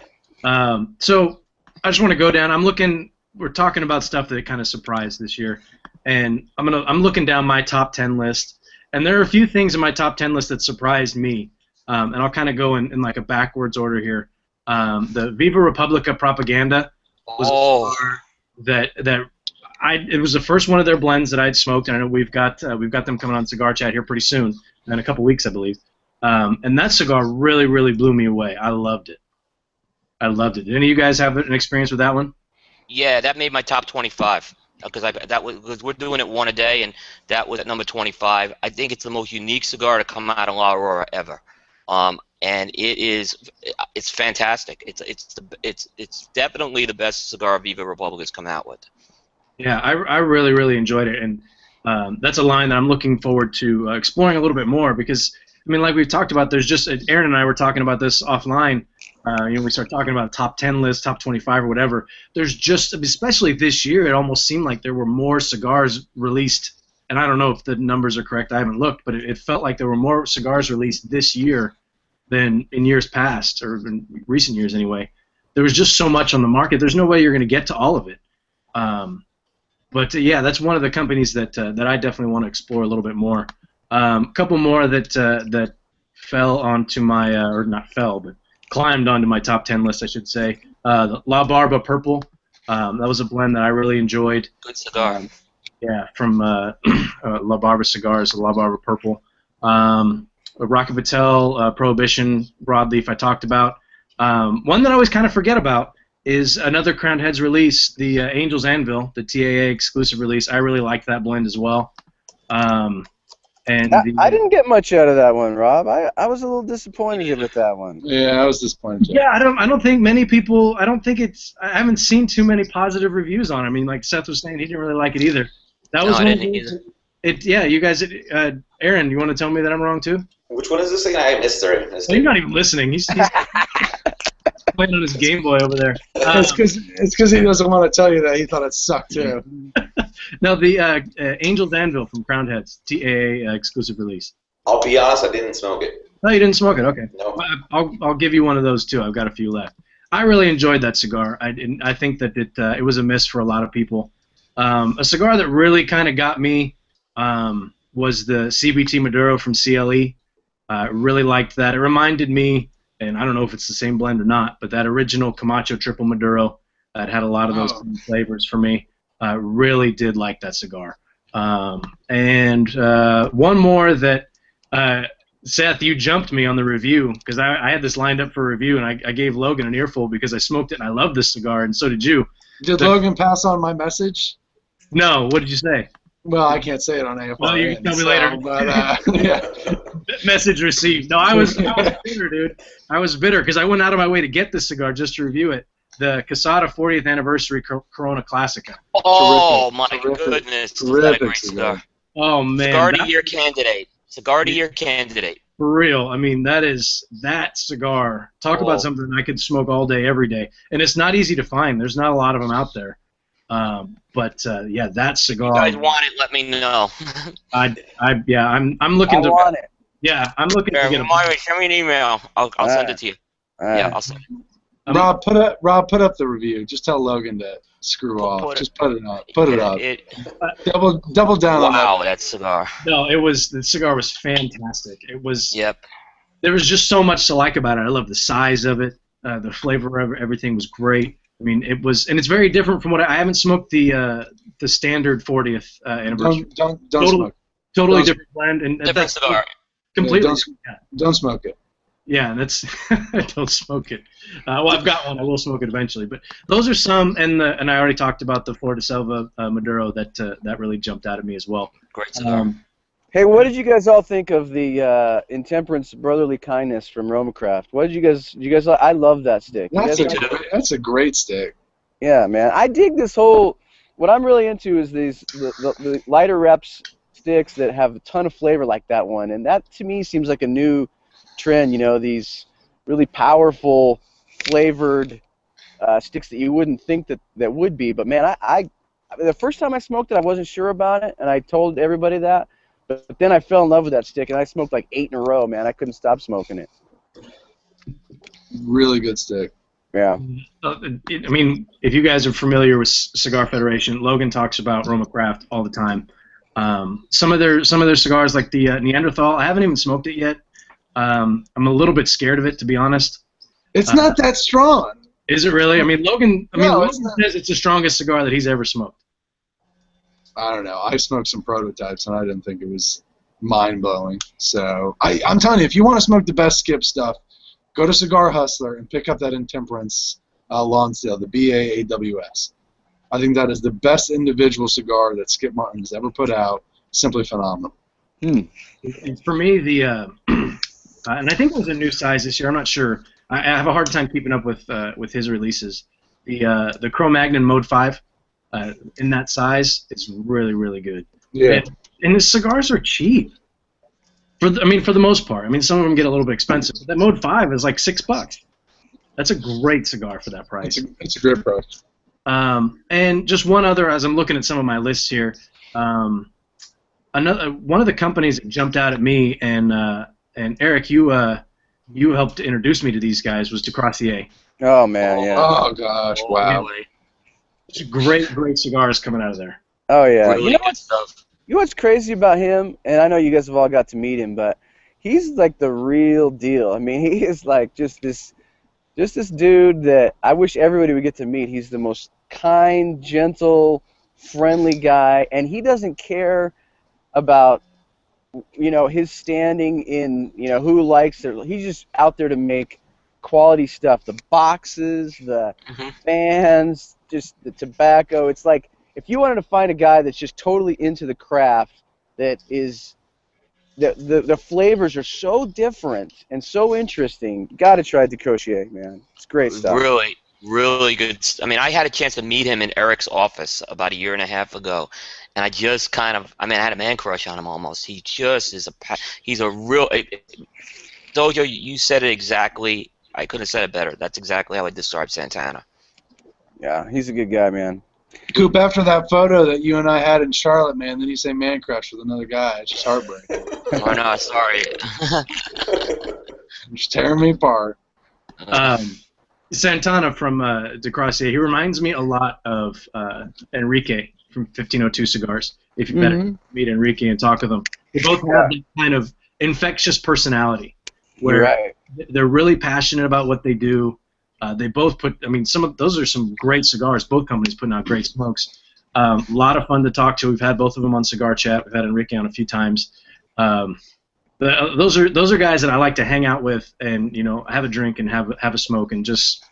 S1: So I just want to go down. We're talking about stuff that kind of surprised this year, and I'm looking down my top 10 list, and there are a few things in my top 10 list that surprised me, and I'll kind of go in like a backwards order here. The Viva Republica Propaganda was a cigar it was the first one of their blends that I'd smoked, and I know we've got them coming on CigarChat here pretty soon, in a couple weeks, I believe. And that cigar really, really blew me away. I loved it. Did any of you guys have an experience with that one?
S3: Yeah, that made my top 25 because we're doing it one a day, and that was at number 25. I think it's the most unique cigar to come out of La Aurora ever, and it's fantastic. It's definitely the best cigar Viva Republica's come out with.
S1: Yeah, I really, really enjoyed it, and that's a line that I'm looking forward to exploring a little bit more because, I mean, like we've talked about, there's just Aaron and I were talking about this offline. We start talking about a top 10 list, top 25 or whatever. There's just, especially this year, it almost seemed like there were more cigars released, and I don't know if the numbers are correct. I haven't looked, but it felt like there were more cigars released this year than in years past, or in recent years anyway. There was just so much on the market. There's no way you're going to get to all of it. But yeah, that's one of the companies that that I definitely want to explore a little bit more. A couple more that that fell onto my or not fell, but climbed onto my top 10 list, I should say. The La Barba Purple. That was a blend that I really enjoyed.
S3: Good cigar.
S1: Yeah, from La Barba Cigars, La Barba Purple. Rocket Patel Prohibition Broadleaf I talked about. One that I always kind of forget about is another Crowned Heads release, the Angel's Anvil, the TAA exclusive release. I really liked that blend as well.
S4: I didn't get much out of that one, Rob. I was a little disappointed with that one.
S2: Yeah, I was disappointed.
S1: Yeah, I don't think many people. I don't think it's. I haven't seen too many positive reviews on it. I mean, like Seth was saying, he didn't really like it either. That was
S3: I
S1: one
S3: didn't either.
S1: Yeah, you guys. Aaron, you want to tell me that I'm wrong too?
S5: Which one is this thing? I missed it.
S1: Well, you're not even listening. He's playing on his Game Boy over there.
S2: It's because he doesn't want to tell you that he thought it sucked too.
S1: No, the Angel's Anvil from Crowned Heads, TAA exclusive release.
S5: I'll be honest, I didn't smoke it.
S1: No, you didn't smoke it. Okay.
S5: No.
S1: I'll give you one of those too. I've got a few left. I really enjoyed that cigar. I think that it was a miss for a lot of people. A cigar that really kind of got me was the CBT Maduro from CLE. Really liked that. It reminded me, and I don't know if it's the same blend or not, but that original Camacho Triple Maduro that had a lot of those flavors for me. Really did like that cigar. And one more that, Seth, you jumped me on the review because I had this lined up for review, and I gave Logan an earful because I smoked it and I love this cigar, and so did you.
S2: Did Logan pass on my message?
S1: No, what did you say?
S2: Well, I can't say it on AFR.
S1: Well, you can tell me later.
S2: But, yeah.
S1: Message received. No, I was bitter, dude. I was bitter because I went out of my way to get this cigar just to review it. The Casada 40th Anniversary Corona Classica.
S3: Oh, my
S2: Terrific.
S3: goodness. Is that a
S2: Terrific
S3: great
S2: cigar.
S3: cigar?
S1: Oh, man.
S3: Cigar to year candidate. Cigar to year candidate.
S1: For real. I mean, that cigar. Talk about something I could smoke all day, every day. And it's not easy to find. There's not a lot of them out there. Yeah, that cigar.
S3: If you guys want it, let me know.
S1: I'm looking to.
S4: I want it.
S1: Yeah, I'm looking to get it.
S3: Send me an email. I'll send it to you. Yeah, I'll send it.
S2: Rob, put up the review. Just tell Logan to screw off. Just put it up. Put it up. Double down on that.
S3: Wow, that cigar.
S1: No, the cigar was fantastic. It was.
S3: Yep.
S1: There was just so much to like about it. I love the size of it. The flavor of it, everything was great. I mean, it was, and it's very different from what I haven't smoked the standard 40th anniversary.
S2: Don't smoke.
S1: Totally different blend and
S3: Different cigar.
S1: Completely.
S2: Don't smoke it.
S1: Yeah, that's don't smoke it. Well, I've got one. I will smoke it eventually. But those are some, and I already talked about the Florida Selva Maduro that really jumped out at me as well.
S3: Great cigar.
S4: Hey, what did you guys all think of the Intemperance Brotherly Kindness from Romacraft? What did you guys? I love that stick.
S2: That's a great stick.
S4: Yeah, man. I dig this whole. What I'm really into is the lighter reps sticks that have a ton of flavor like that one, and that to me seems like a new trend. You know, these really powerful flavored sticks that you wouldn't think that would be. But man, I the first time I smoked it, I wasn't sure about it, and I told everybody that. But then I fell in love with that stick, and I smoked like 8 in a row, man. I couldn't stop smoking it.
S2: Really good stick.
S4: Yeah.
S1: I mean, if you guys are familiar with Cigar Federation, Logan talks about Romacraft all the time. Some of their cigars, like the Neanderthal, I haven't even smoked it yet. I'm a little bit scared of it, to be honest.
S2: It's not that strong.
S1: Is it really? I mean, Logan
S2: No,
S1: says it's the strongest cigar that he's ever smoked.
S2: I don't know. I smoked some prototypes, and I didn't think it was mind-blowing. So I'm telling you, if you want to smoke the best skip stuff, go to Cigar Hustler and pick up that Intemperance Lonsdale, the BAAWS. I think that is the best individual cigar that Skip Martin has ever put out. Simply phenomenal.
S1: And for me, and I think it was a new size this year. I'm not sure. I have a hard time keeping up with his releases. The Cro-Magnon Mode 5. In that size, it's really, really good.
S2: Yeah.
S1: And the cigars are cheap. For the most part. I mean, some of them get a little bit expensive. But that Mode 5 is like $6. That's a great cigar for that price.
S2: It's a great price.
S1: And just one other, as I'm looking at some of my lists here, one of the companies that jumped out at me, and Eric, you helped introduce me to these guys, was DeCrossier.
S4: Oh man, yeah.
S2: Oh gosh, wow.
S3: Really?
S1: Great cigars coming out of there.
S4: Oh yeah.
S3: Really good stuff.
S4: You know what's crazy about him? And I know you guys have all got to meet him, but he's like the real deal. I mean, he is like just this dude that I wish everybody would get to meet. He's the most kind, gentle, friendly guy, and he doesn't care about his standing in who likes it. He's just out there to make quality stuff. The boxes, the fans, just the tobacco. It's like if you wanted to find a guy that's just totally into the craft, that is the flavors are so different and so interesting. You got to try DeCrozier, man. It's great stuff.
S3: Really, really good. I mean, I had a chance to meet him in Eric's office about a year and a half ago, and I just kind of, I had a man crush on him almost. He just is he's a real, Dojo, you said it exactly. I couldn't have said it better. That's exactly how I describe Santana.
S4: Yeah, he's a good guy, man.
S2: Coop, after that photo that you and I had in Charlotte, man, then you say man crush with another guy. It's just heartbreaking.
S3: Oh, no, sorry.
S2: Just tearing me apart.
S1: Santana from DeCrozier, he reminds me a lot of Enrique from 1502 Cigars. If you better meet Enrique and talk with him. They both have that kind of infectious personality where they're really passionate about what they do. They both put, those are some great cigars. Both companies putting out great smokes. A lot of fun to talk to. We've had both of them on CigarChat. We've had Enrique on a few times. Those are guys that I like to hang out with and have a drink and have a smoke and just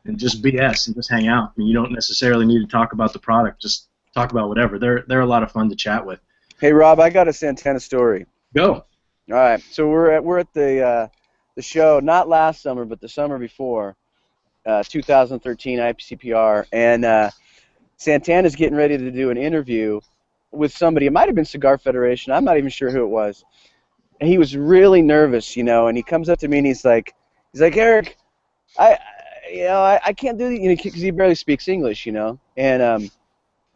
S1: BS and just hang out. You don't necessarily need to talk about the product. Just talk about whatever. They're a lot of fun to chat with.
S4: Hey Rob, I got a Santana story.
S1: Go.
S4: All right, so we're at the show, not last summer but the summer before. 2013 IPCPR, and Santana's getting ready to do an interview with somebody. It might have been Cigar Federation. I'm not even sure who it was. And he was really nervous, and he comes up to me and he's like, Eric, I can't do these, because he barely speaks English, and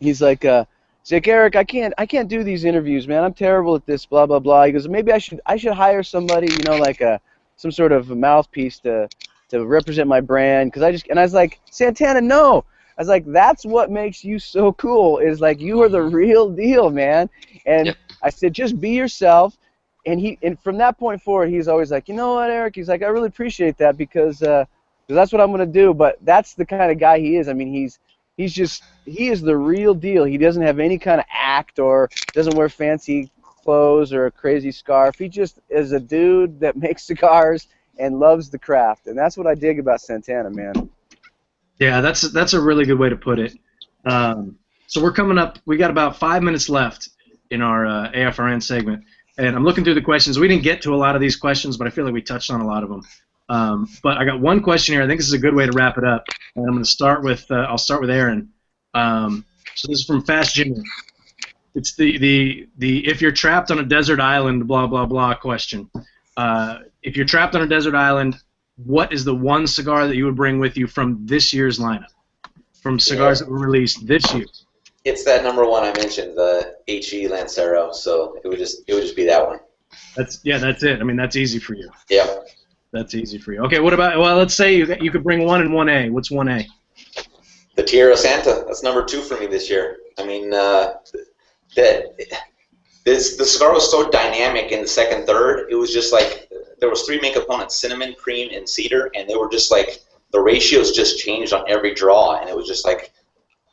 S4: he's like, Eric, I can't do these interviews, man. I'm terrible at this, blah blah blah. He goes, maybe I should hire somebody, like some sort of mouthpiece to represent my brand, and I was like, Santana, no. I was like, that's what makes you so cool, is like you are the real deal, man. And I said, just be yourself. And from that point forward, he's always like, you know what, Eric? He's like, I really appreciate that because that's what I'm gonna do. But that's the kind of guy he is. I mean, he is the real deal. He doesn't have any kind of act or doesn't wear fancy clothes or a crazy scarf. He just is a dude that makes cigars and loves the craft, and that's what I dig about Santana, man.
S1: Yeah, that's a really good way to put it. So we're coming up. We got about 5 minutes left in our AFRN segment, and I'm looking through the questions. We didn't get to a lot of these questions, but I feel like we touched on a lot of them. But I got one question here. I think this is a good way to wrap it up, and I'm going to start with. I'll start with Aaron. So this is from Fast Jimmy. It's the if you're trapped on a desert island, blah blah blah question. If you're trapped on a desert island, what is the one cigar that you would bring with you from this year's lineup? From cigars that were released this year?
S5: It's that number one I mentioned, the HE Lancero. So it would just be that one.
S1: That's it. That's easy for you.
S5: Yeah.
S1: That's easy for you. Okay, what about? Well, let's say you could bring one and 1A. What's 1A?
S5: The Tierra Santa. That's number 2 for me this year. The cigar was so dynamic in the second third. It was just like there was 3 main components: cinnamon, cream, and cedar, and they were just like the ratios just changed on every draw, and it was just like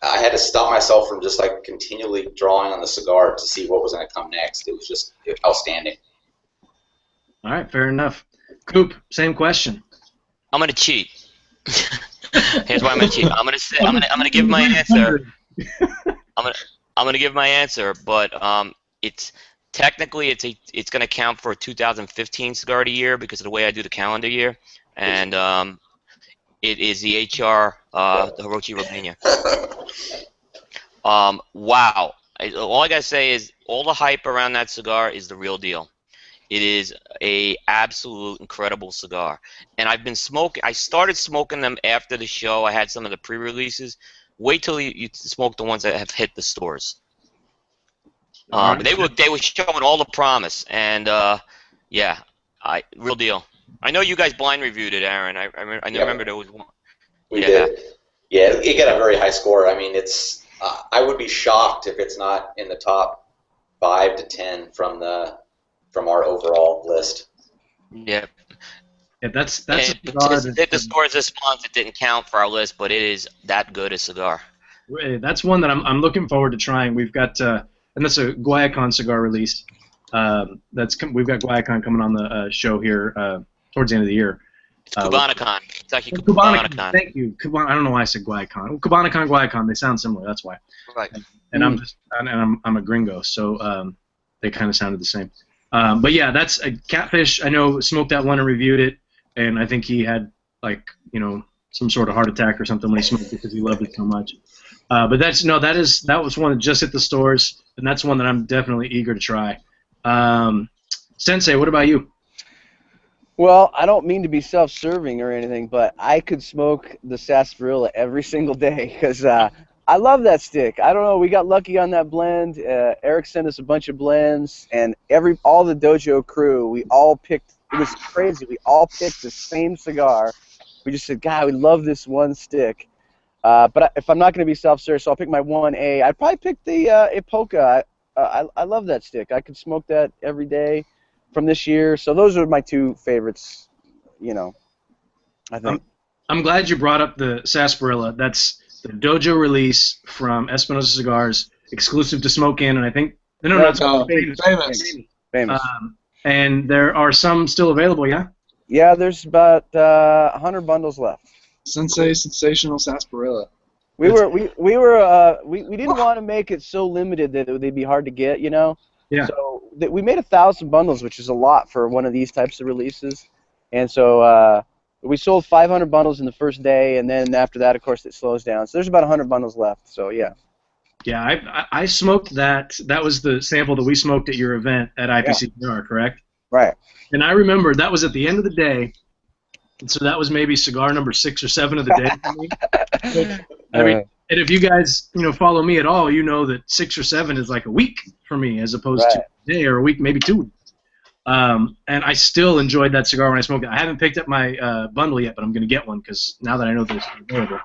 S5: I had to stop myself from just like continually drawing on the cigar to see what was going to come next. It was just outstanding.
S1: All right, fair enough. Coop, same question.
S3: I'm gonna cheat. Here's why I'm gonna cheat. I'm gonna give my answer. I'm gonna give my answer, but it's technically it's gonna count for a 2015 cigar of the year because of the way I do the calendar year, and it is the HR the Hirochi Romania. Wow! All I gotta say is all the hype around that cigar is the real deal. It is a absolute incredible cigar, and I've been smoking. I started smoking them after the show. I had some of the pre-releases. Wait till you smoke the ones that have hit the stores. They were showing all the promise, and yeah, real deal. I know you guys blind reviewed it, Aaron. I remember there was one.
S5: We did. Yeah, it got a very high score. I would be shocked if it's not in the top 5 to 10 from our overall list.
S3: Yeah.
S1: Yeah, that's a
S3: It
S1: cigar
S3: just hit the stores this month. It didn't count for our list, but it is that good a cigar.
S1: that's one that I'm looking forward to trying. We've got and that's a Guayacon cigar release. We've got Guayacon coming on the show here towards the end of the year.
S3: It's Cubanacon. Kentucky
S1: Cubanacon.
S3: Cubanacon.
S1: Thank you. I don't know why I said Guayacon. Well, Guayacon. They sound similar. That's why.
S3: Right.
S1: And I'm a gringo, so they kind of sounded the same. But yeah, that's a Catfish. I know smoked that one and reviewed it, and I think he had some sort of heart attack or something when he smoked it because he loved it so much. But that was one that just hit the stores, and that's one that I'm definitely eager to try. Sensei, what about you?
S4: Well, I don't mean to be self-serving or anything, but I could smoke the sarsaparilla every single day because I love that stick. I don't know. We got lucky on that blend. Eric sent us a bunch of blends, and all the dojo crew, we all picked. It was crazy. We all picked the same cigar. We just said, God, we love this one stick. But if I'm not going to be self-served, so I'll pick my 1A. I'd probably pick the Epoca. I love that stick. I could smoke that every day from this year. So those are my two favorites, I think.
S1: I'm glad you brought up the sarsaparilla. That's the dojo release from Espinosa Cigars, exclusive to Smoke Inn, and I think
S2: Famous.
S1: And there are some still available, yeah?
S4: Yeah, there's about 100 bundles left.
S2: Sensei Sensational Sarsaparilla.
S4: We didn't want to make it so limited that they'd be hard to get, Yeah. So we made 1,000 bundles, which is a lot for one of these types of releases, and so we sold 500 bundles in the first day, and then after that, of course, it slows down. So there's about 100 bundles left. So yeah.
S1: Yeah, I smoked that. That was the sample that we smoked at your event at IPCPR, correct?
S4: Right.
S1: And I remember that was at the end of the day, and so that was maybe cigar number 6 or 7 of the day for me. I mean, and if you guys follow me at all, you know that 6 or 7 is like a week for me as opposed to a day or a week, maybe 2. And I still enjoyed that cigar when I smoked it. I haven't picked up my bundle yet, but I'm going to get one because now that I know that it's available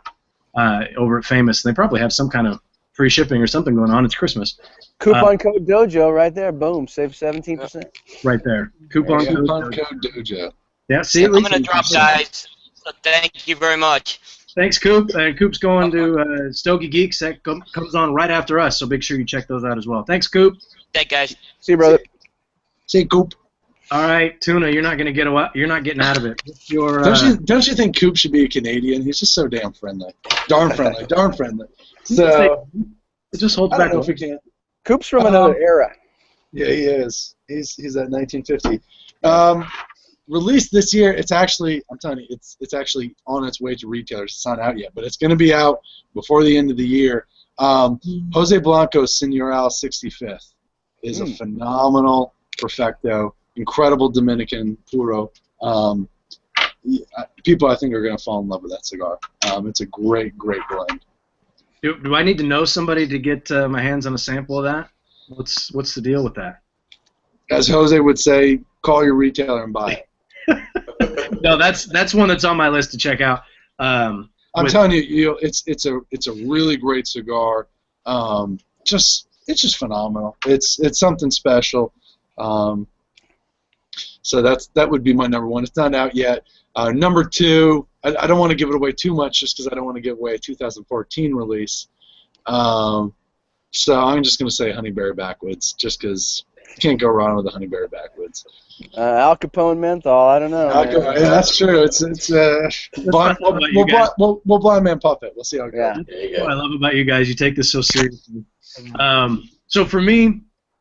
S1: over at Famous, they probably have some kind of free shipping or something going on. It's Christmas.
S4: Coupon code Dojo right there. Boom. Save 17%.
S1: Right there. Coupon code
S2: Dojo.
S1: Yeah, see,
S3: I'm going to drop, guys. So thank you very much.
S1: Thanks, Coop. And Coop's going to Stogie Geeks. That comes on right after us, so make sure you check those out as well. Thanks, Coop.
S3: Thanks, guys.
S4: See you, brother.
S2: See you, Coop.
S1: All right, Tuna, you're not going to You're not getting out of it.
S2: Don't you think Coop should be a Canadian? He's just so damn friendly. Darn friendly. Darn friendly. So
S1: it just holds
S2: I
S1: back.
S2: don't know if we can.
S4: Coop's from another era.
S2: Yeah, he is. He's at 1950. Released this year. It's actually, I'm telling you, it's actually on its way to retailers. It's not out yet, but it's going to be out before the end of the year. Jose Blanco's Señorial 65th is a phenomenal Perfecto, incredible Dominican Puro. People, I think, are going to fall in love with that cigar. It's a great, great blend.
S1: Do I need to know somebody to get my hands on a sample of that? What's the deal with that?
S2: As Jose would say, call your retailer and buy it.
S1: No, that's one that's on my list to check out.
S2: I'm telling you, it's a really great cigar. It's just phenomenal. It's something special. So that would be my number 1. It's not out yet. Number 2, I don't want to give it away too much just because I don't want to give away a 2014 release. So I'm just going to say Honeyberry Backwoods just because you can't go wrong with a Honeyberry Backwoods.
S4: Al Capone menthol. I don't know.
S2: Yeah, that's true. We'll blind man puff it. We'll see how it goes.
S1: What I love about you guys, you take this so seriously. So for me,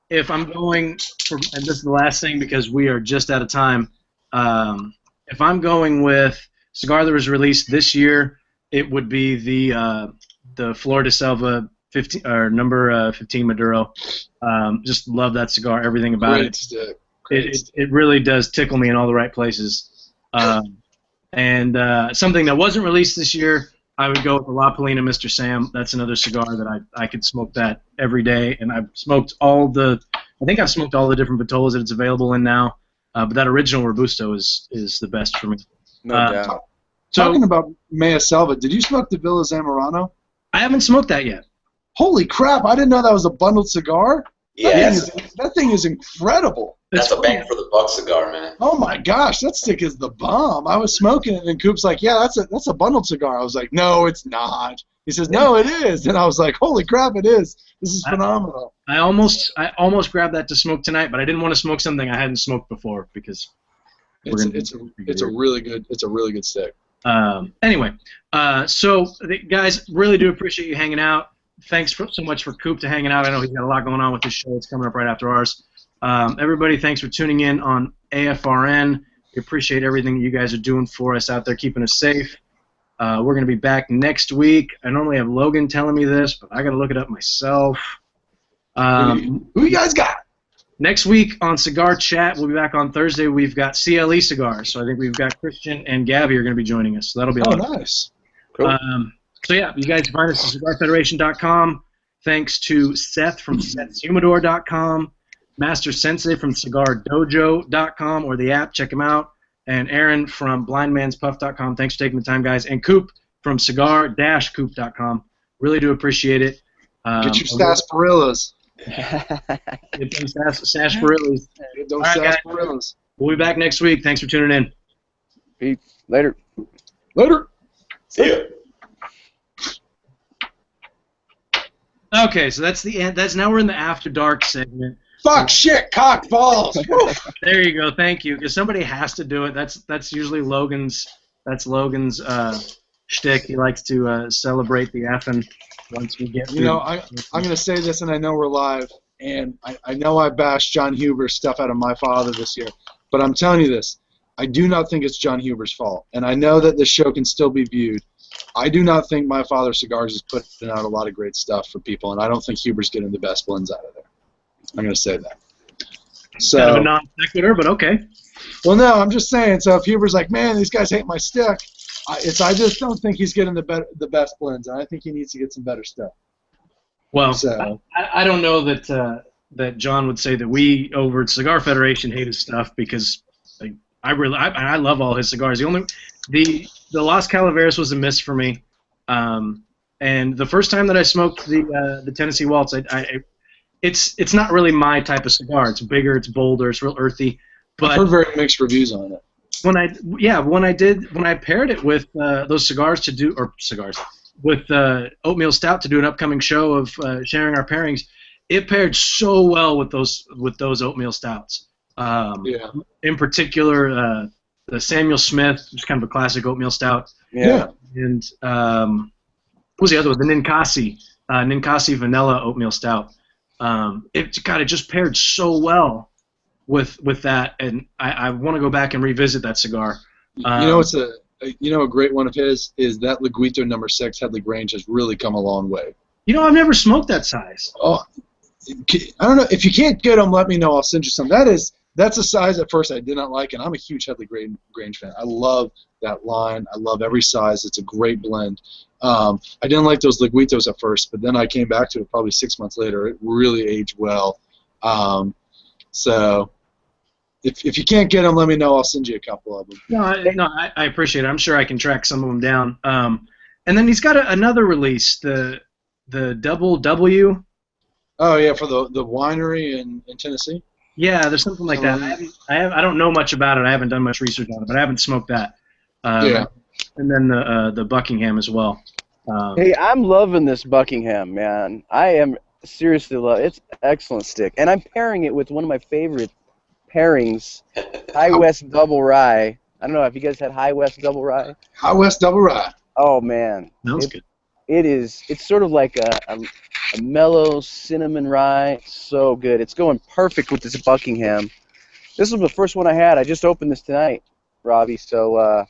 S1: if I'm going and this is the last thing because we are just out of time. If I'm going with cigar that was released this year, it would be the Flor de Selva 15 or number 15 Maduro. Just love that cigar. Everything about
S2: Great
S1: it.
S2: stick.
S1: It really does tickle me in all the right places. And something that wasn't released this year, I would go with the La Polina Mr. Sam. That's another cigar that I could smoke that every day. And I've smoked I think I've smoked all the different Vitolas that it's available in now. But that original Robusto is the best for me.
S4: No doubt.
S2: Talking about Maya Selva, did you smoke the Villa Zamorano?
S1: I haven't smoked that yet.
S2: Holy crap! I didn't know that was a bundled cigar.
S5: Yeah,
S2: That thing is incredible.
S5: that's a bang for the buck cigar, man.
S2: Oh my gosh, that stick is the bomb. I was smoking it, and Coop's like, "Yeah, that's a bundled cigar." I was like, "No, it's not." He says, "No, it is," and I was like, "Holy crap, it is! This is phenomenal."
S1: I almost grabbed that to smoke tonight, but I didn't want to smoke something I hadn't smoked before because
S2: it's a really good stick.
S1: Anyway, so guys, really do appreciate you hanging out. Thanks so much for Coop to hanging out. I know he's got a lot going on with his show. It's coming up right after ours. Everybody, thanks for tuning in on AFRN. We appreciate everything that you guys are doing for us out there, keeping us safe. We're going to be back next week. I normally have Logan telling me this, but I got to look it up myself.
S2: Who you guys got?
S1: Next week on Cigar Chat, we'll be back on Thursday. We've got CLE Cigars, so I think we've got Christian and Gabby are going to be joining us. So that'll be a lot.
S2: Oh, nice.
S1: Cool. So yeah, you guys can find us at CigarFederation.com. Thanks to Seth from Seth'sHumidor.com, Master Sensei from CigarDojo.com or the app. Check him out. And Aaron from BlindMansPuff.com. Thanks for taking the time, guys. And Coop from Cigar-Coop.com. Really do appreciate it.
S2: Get your sarsaparillas.
S1: Get them sarsaparillas.
S2: Get those
S1: All right,
S2: sarsaparillas.
S1: We'll be back next week. Thanks for tuning in.
S4: Peace. Later.
S2: Later.
S5: See ya.
S1: Okay, so that's the end. That's now we're in the After Dark segment.
S2: Fuck, shit, cock, balls.
S1: There you go. Thank you. Because somebody has to do it. That's usually Logan's. That's Logan's shtick. He likes to celebrate the effing once we get.
S2: You know, I'm gonna say this, and I know we're live, and I know I bashed John Huber's stuff out of my father this year, but I'm telling you this. I do not think it's John Huber's fault, and I know that this show can still be viewed. I do not think My Father Cigars is putting out a lot of great stuff for people, and I don't think Huber's getting the best blends out of there. I'm going to say that. So,
S1: kind of a non sequitur, but okay.
S2: Well, no, I'm just saying. So if Huber's like, man, these guys hate my stick, I just don't think he's getting the best blends, and I think he needs to get some better stuff.
S1: Well,
S2: so,
S1: I don't know that John would say that we over at Cigar Federation hate his stuff because I love all his cigars. The Las Calaveras was a miss for me, and the first time that I smoked the Tennessee Waltz, it's not really my type of cigar. It's bigger, it's bolder, it's real earthy. But
S2: I've heard very mixed reviews on it.
S1: When I paired it with those cigars with oatmeal stout to do an upcoming show of sharing our pairings, it paired so well with those oatmeal stouts. In particular, the Samuel Smith, which is kind of a classic oatmeal stout.
S2: Yeah.
S1: And what was the other one? The Ninkasi Vanilla Oatmeal Stout. It just paired so well with that, and I want to go back and revisit that cigar.
S2: A great one of his is that Liguito No. 6 Headley Grange has really come a long way.
S1: I've never smoked that size.
S2: Oh, I don't know. If you can't get them, let me know. I'll send you some. That's a size at first I did not like, and I'm a huge Headley Grange fan. I love that line. I love every size. It's a great blend. I didn't like those Liguitos at first, but then I came back to it probably 6 months later. It really aged well. So if you can't get them, let me know. I'll send you a couple of them.
S1: No, I appreciate it. I'm sure I can track some of them down. And then he's got another release, the Double W.
S2: Oh, yeah, for the winery in Tennessee?
S1: Yeah, there's something like that. I don't know much about it. I haven't done much research on it, but I haven't smoked that.
S2: Yeah.
S1: And then the Buckingham as well.
S4: Hey, I'm loving this Buckingham, man. I am seriously loving it. It's an excellent stick. And I'm pairing it with one of my favorite pairings, High West Double Rye. I don't know, have you guys had High West Double Rye?
S2: High West Double Rye.
S4: Oh, man.
S1: Smells good.
S4: It's sort of like a mellow cinnamon rye. So good. It's going perfect with this Buckingham. This was the first one I had. I just opened this tonight, Robbie. So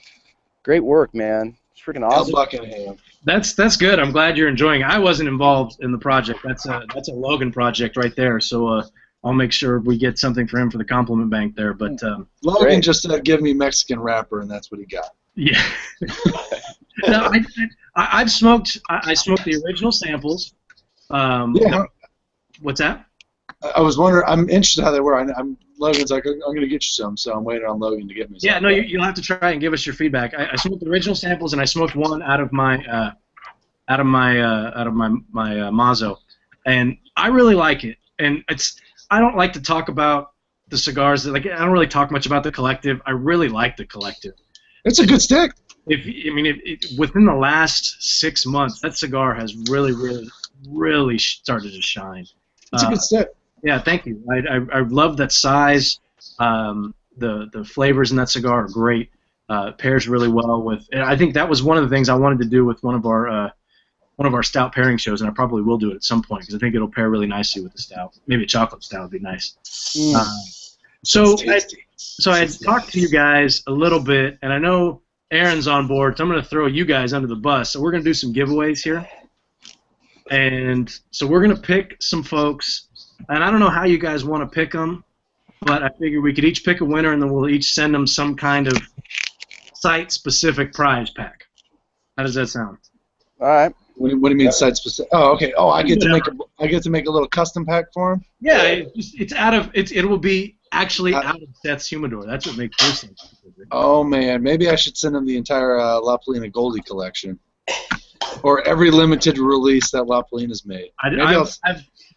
S4: great work, man. It's freaking awesome.
S2: Buckingham.
S1: That's good. I'm glad you're enjoying it. I wasn't involved in the project. That's a Logan project right there. So I'll make sure we get something for him for the compliment bank there. But
S2: Logan just said, "Give me Mexican wrapper," and that's what he got.
S1: Yeah. No, I smoked the original samples.
S2: Yeah.
S1: What's that?
S2: I was wondering. I'm interested how they were. Logan's like, I'm going to get you some, so I'm waiting on Logan to get me some.
S1: Yeah, no, you'll have to try and give us your feedback. I smoked the original samples, and I smoked one out of my Mazo, and I really like it. And I don't like to talk about the cigars. Like I don't really talk much about the Collective. I really like the Collective.
S2: It's a good stick.
S1: Within the last 6 months, that cigar has really started to shine.
S2: It's a good stick.
S1: Yeah, thank you. I love that size. The flavors in that cigar are great. Pairs really well with. And I think that was one of the things I wanted to do with one of our stout pairing shows, and I probably will do it at some point because I think it'll pair really nicely with the stout. Maybe a chocolate stout would be nice. So I had talked to you guys a little bit, and I know Aaron's on board, so I'm going to throw you guys under the bus. So we're going to do some giveaways here. And so we're going to pick some folks, and I don't know how you guys want to pick them, but I figured we could each pick a winner, and then we'll each send them some kind of site-specific prize pack. How does that sound?
S4: All right.
S2: What do you mean site specific? Oh, okay. Oh, I get to make a little custom pack for him.
S1: Yeah, it will be actually out of Seth's humidor. That's what makes this specific.
S2: Oh man, maybe I should send him the entire La Polina Goldie collection, or every limited release that La Polina's made.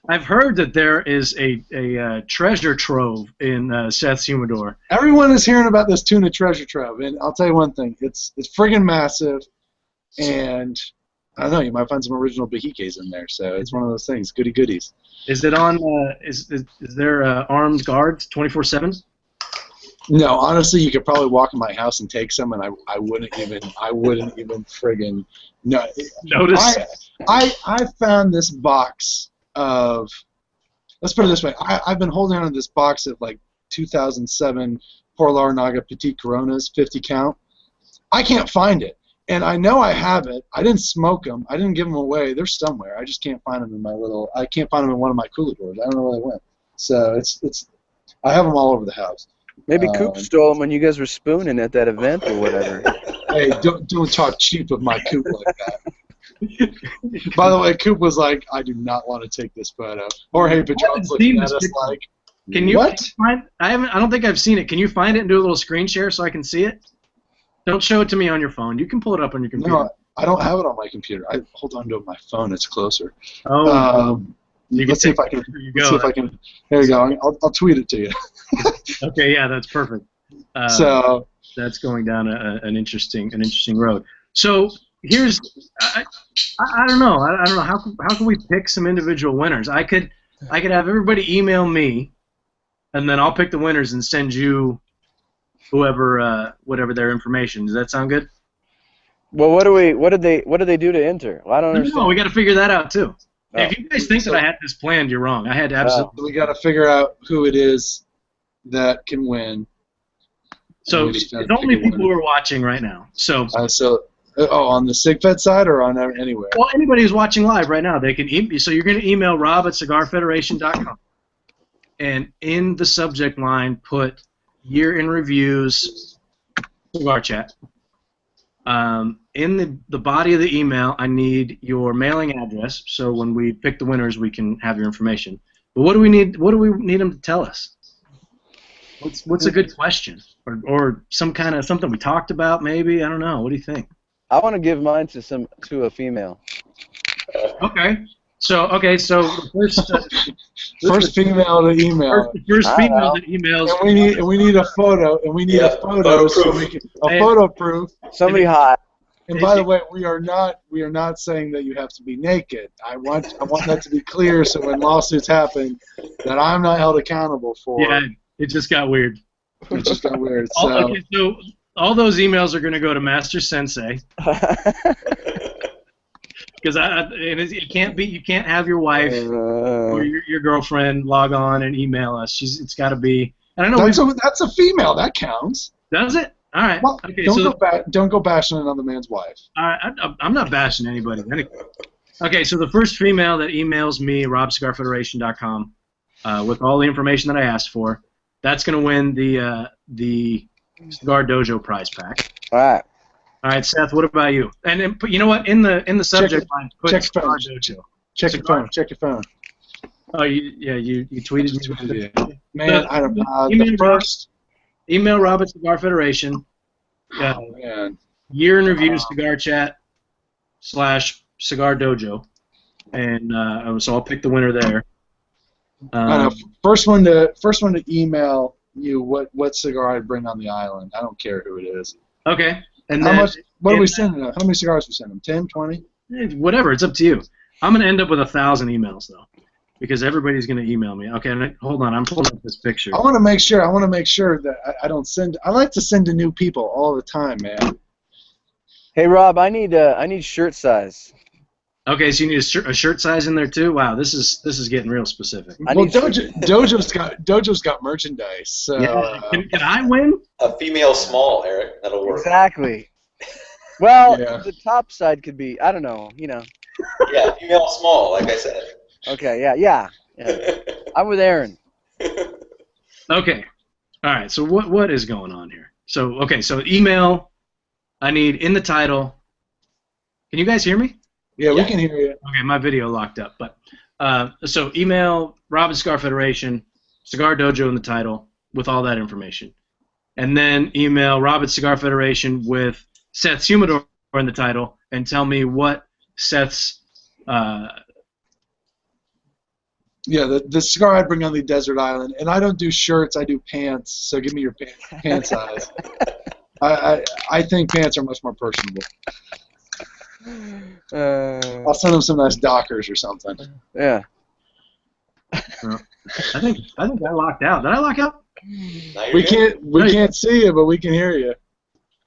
S1: I've heard that there is a treasure trove in Seth's humidor.
S2: Everyone is hearing about this tuna treasure trove, and I'll tell you one thing: it's friggin' massive, and I don't know, you might find some original Bahiques in there, so it's one of those things, goody goodies.
S1: Is it on? Is there armed guards 24/7?
S2: No, honestly, you could probably walk in my house and take some, and I wouldn't even friggin' no.
S1: Notice.
S2: I found this box of, let's put it this way, I've been holding on to this box of like 2007 Por Larnaga Petit Coronas 50 count. I can't find it. And I know I have it. I didn't smoke them. I didn't give them away. They're somewhere. I just can't find them in my little. I can't find them in one of my cooler doors. I don't know where they went. So it's. I have them all over the house.
S4: Maybe Coop stole them when you guys were spooning at that event or whatever.
S2: Hey, don't talk cheap of my Coop like that. By the way, Coop was like, "I do not want to take this photo." Or hey, Patron's looking at us like,
S1: "Can you
S2: what?"
S1: Find? I don't think I've seen it. Can you find it and do a little screen share so I can see it? Don't show it to me on your phone. You can pull it up on your computer.
S2: No, I don't have it on my computer. I hold on to my phone. It's closer.
S1: Oh.
S2: Let's see if I can. Let's see if I can. There you go. I'll tweet it to you.
S1: Okay. Yeah, that's perfect.
S2: So
S1: that's going down an interesting road. So here's I don't know. I don't know how can we pick some individual winners. I could have everybody email me, and then I'll pick the winners and send you whoever, whatever their information. Does that sound good?
S4: Well, what did they do to enter? Well, I don't understand.
S1: No, we got to figure that out too.
S4: Oh.
S1: If you guys think that I had this planned, you're wrong. I had absolutely.
S2: We got to figure out who it is that can win.
S1: So it's only people who are watching right now. So.
S2: On the SigFed side or on anywhere?
S1: Well, anybody who's watching live right now, they can so you're going to email rob@cigarfederation.com, and in the subject line put year in reviews, cigar chat. In the body of the email, I need your mailing address, so when we pick the winners, we can have your information. But what do we need? What do we need them to tell us? What's a good question, or some kind of something we talked about? Maybe, I don't know. What do you think?
S4: I want to give mine to a female.
S1: Okay. So the
S2: first female to email.
S1: First female that emails.
S2: And we need a photo. And we need a photo so we can photo proof.
S4: Somebody hot.
S2: And by the way, we are not saying that you have to be naked. I want that to be clear, so when lawsuits happen, that I'm not held accountable for.
S1: Yeah, it just got weird.
S2: It just got weird.
S1: Okay, so all those emails are going to go to Master Sensei. Because it can't be. You can't have your wife or your girlfriend log on and email us. It's got to be. And I know
S2: that's a female. That counts.
S1: Does it? All right.
S2: Well, okay. Don't go bashing another man's wife.
S1: I'm not bashing anybody. Okay. So the first female that emails me, robcigarfederation.com, with all the information that I asked for, that's going to win the Cigar Dojo prize pack.
S4: All right.
S1: All right, Seth. What about you? And then, you know what? In the subject line, put Cigar Dojo.
S2: Check your phone. Check your phone.
S1: Oh, you tweeted me.
S2: Man, I don't know.
S1: Email Rob at Cigar Federation.
S2: Man.
S1: Year in review, Cigar Chat / Cigar Dojo, and so I'll pick the winner there.
S2: I know. First one to email you what cigar I'd bring on the island. I don't care who it is.
S1: Okay. And
S2: How
S1: then,
S2: much? What are we sending them? How many cigars we send them? 10, 20?
S1: whatever, it's up to you. I'm gonna end up with 1,000 emails though, because everybody's gonna email me. Okay, hold on, I'm pulling up this picture.
S2: I want to make sure that I don't send. I like to send to new people all the time, man.
S4: Hey Rob, I need shirt size.
S1: Okay, so you need a shirt size in there too. Wow, this is getting real specific.
S2: Well, Dojo's got merchandise. So,
S1: Yeah. Can I win?
S5: A female small, Eric. That'll work.
S4: Exactly. Well,
S2: Yeah.
S4: the top side could be, I don't know, you know.
S5: Yeah, female small, like I said.
S4: Okay, yeah. I'm with Aaron.
S1: Okay. All right. So what is going on here? So so email. I need in the title. Can you guys hear me?
S2: Yeah, we can hear you.
S1: Okay, my video locked up, but so email Rob at Cigar Federation, Cigar Dojo in the title with all that information, and then email Rob at Cigar Federation with Seth's Humidor in the title, and tell me what Seth's.
S2: Yeah, the cigar I'd bring on the desert island, and I don't do shirts. I do pants. So give me your pant size. I think pants are much more personable. I'll send them some nice Dockers or something.
S4: Yeah.
S1: I think I locked out. Did I lock out?
S2: We can't see you, but we can hear you.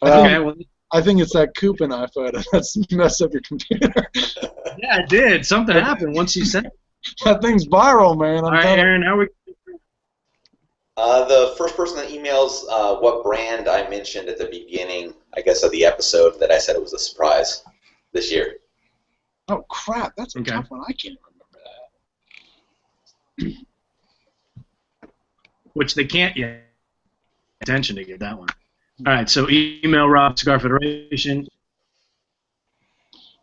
S2: I think it's that Coop and I photo that's messed up your computer.
S1: Yeah, it did. Something happened once you said it.
S2: That thing's viral, man.
S1: All right, Aaron, how are we?
S5: The first person that emails what brand I mentioned at the beginning, I guess, of the episode that I said it was a surprise this year.
S2: Oh, crap. That's a tough one. I can't remember that.
S1: Which they can't yet. Attention to get that one. All right, so email Rob, Cigar Federation.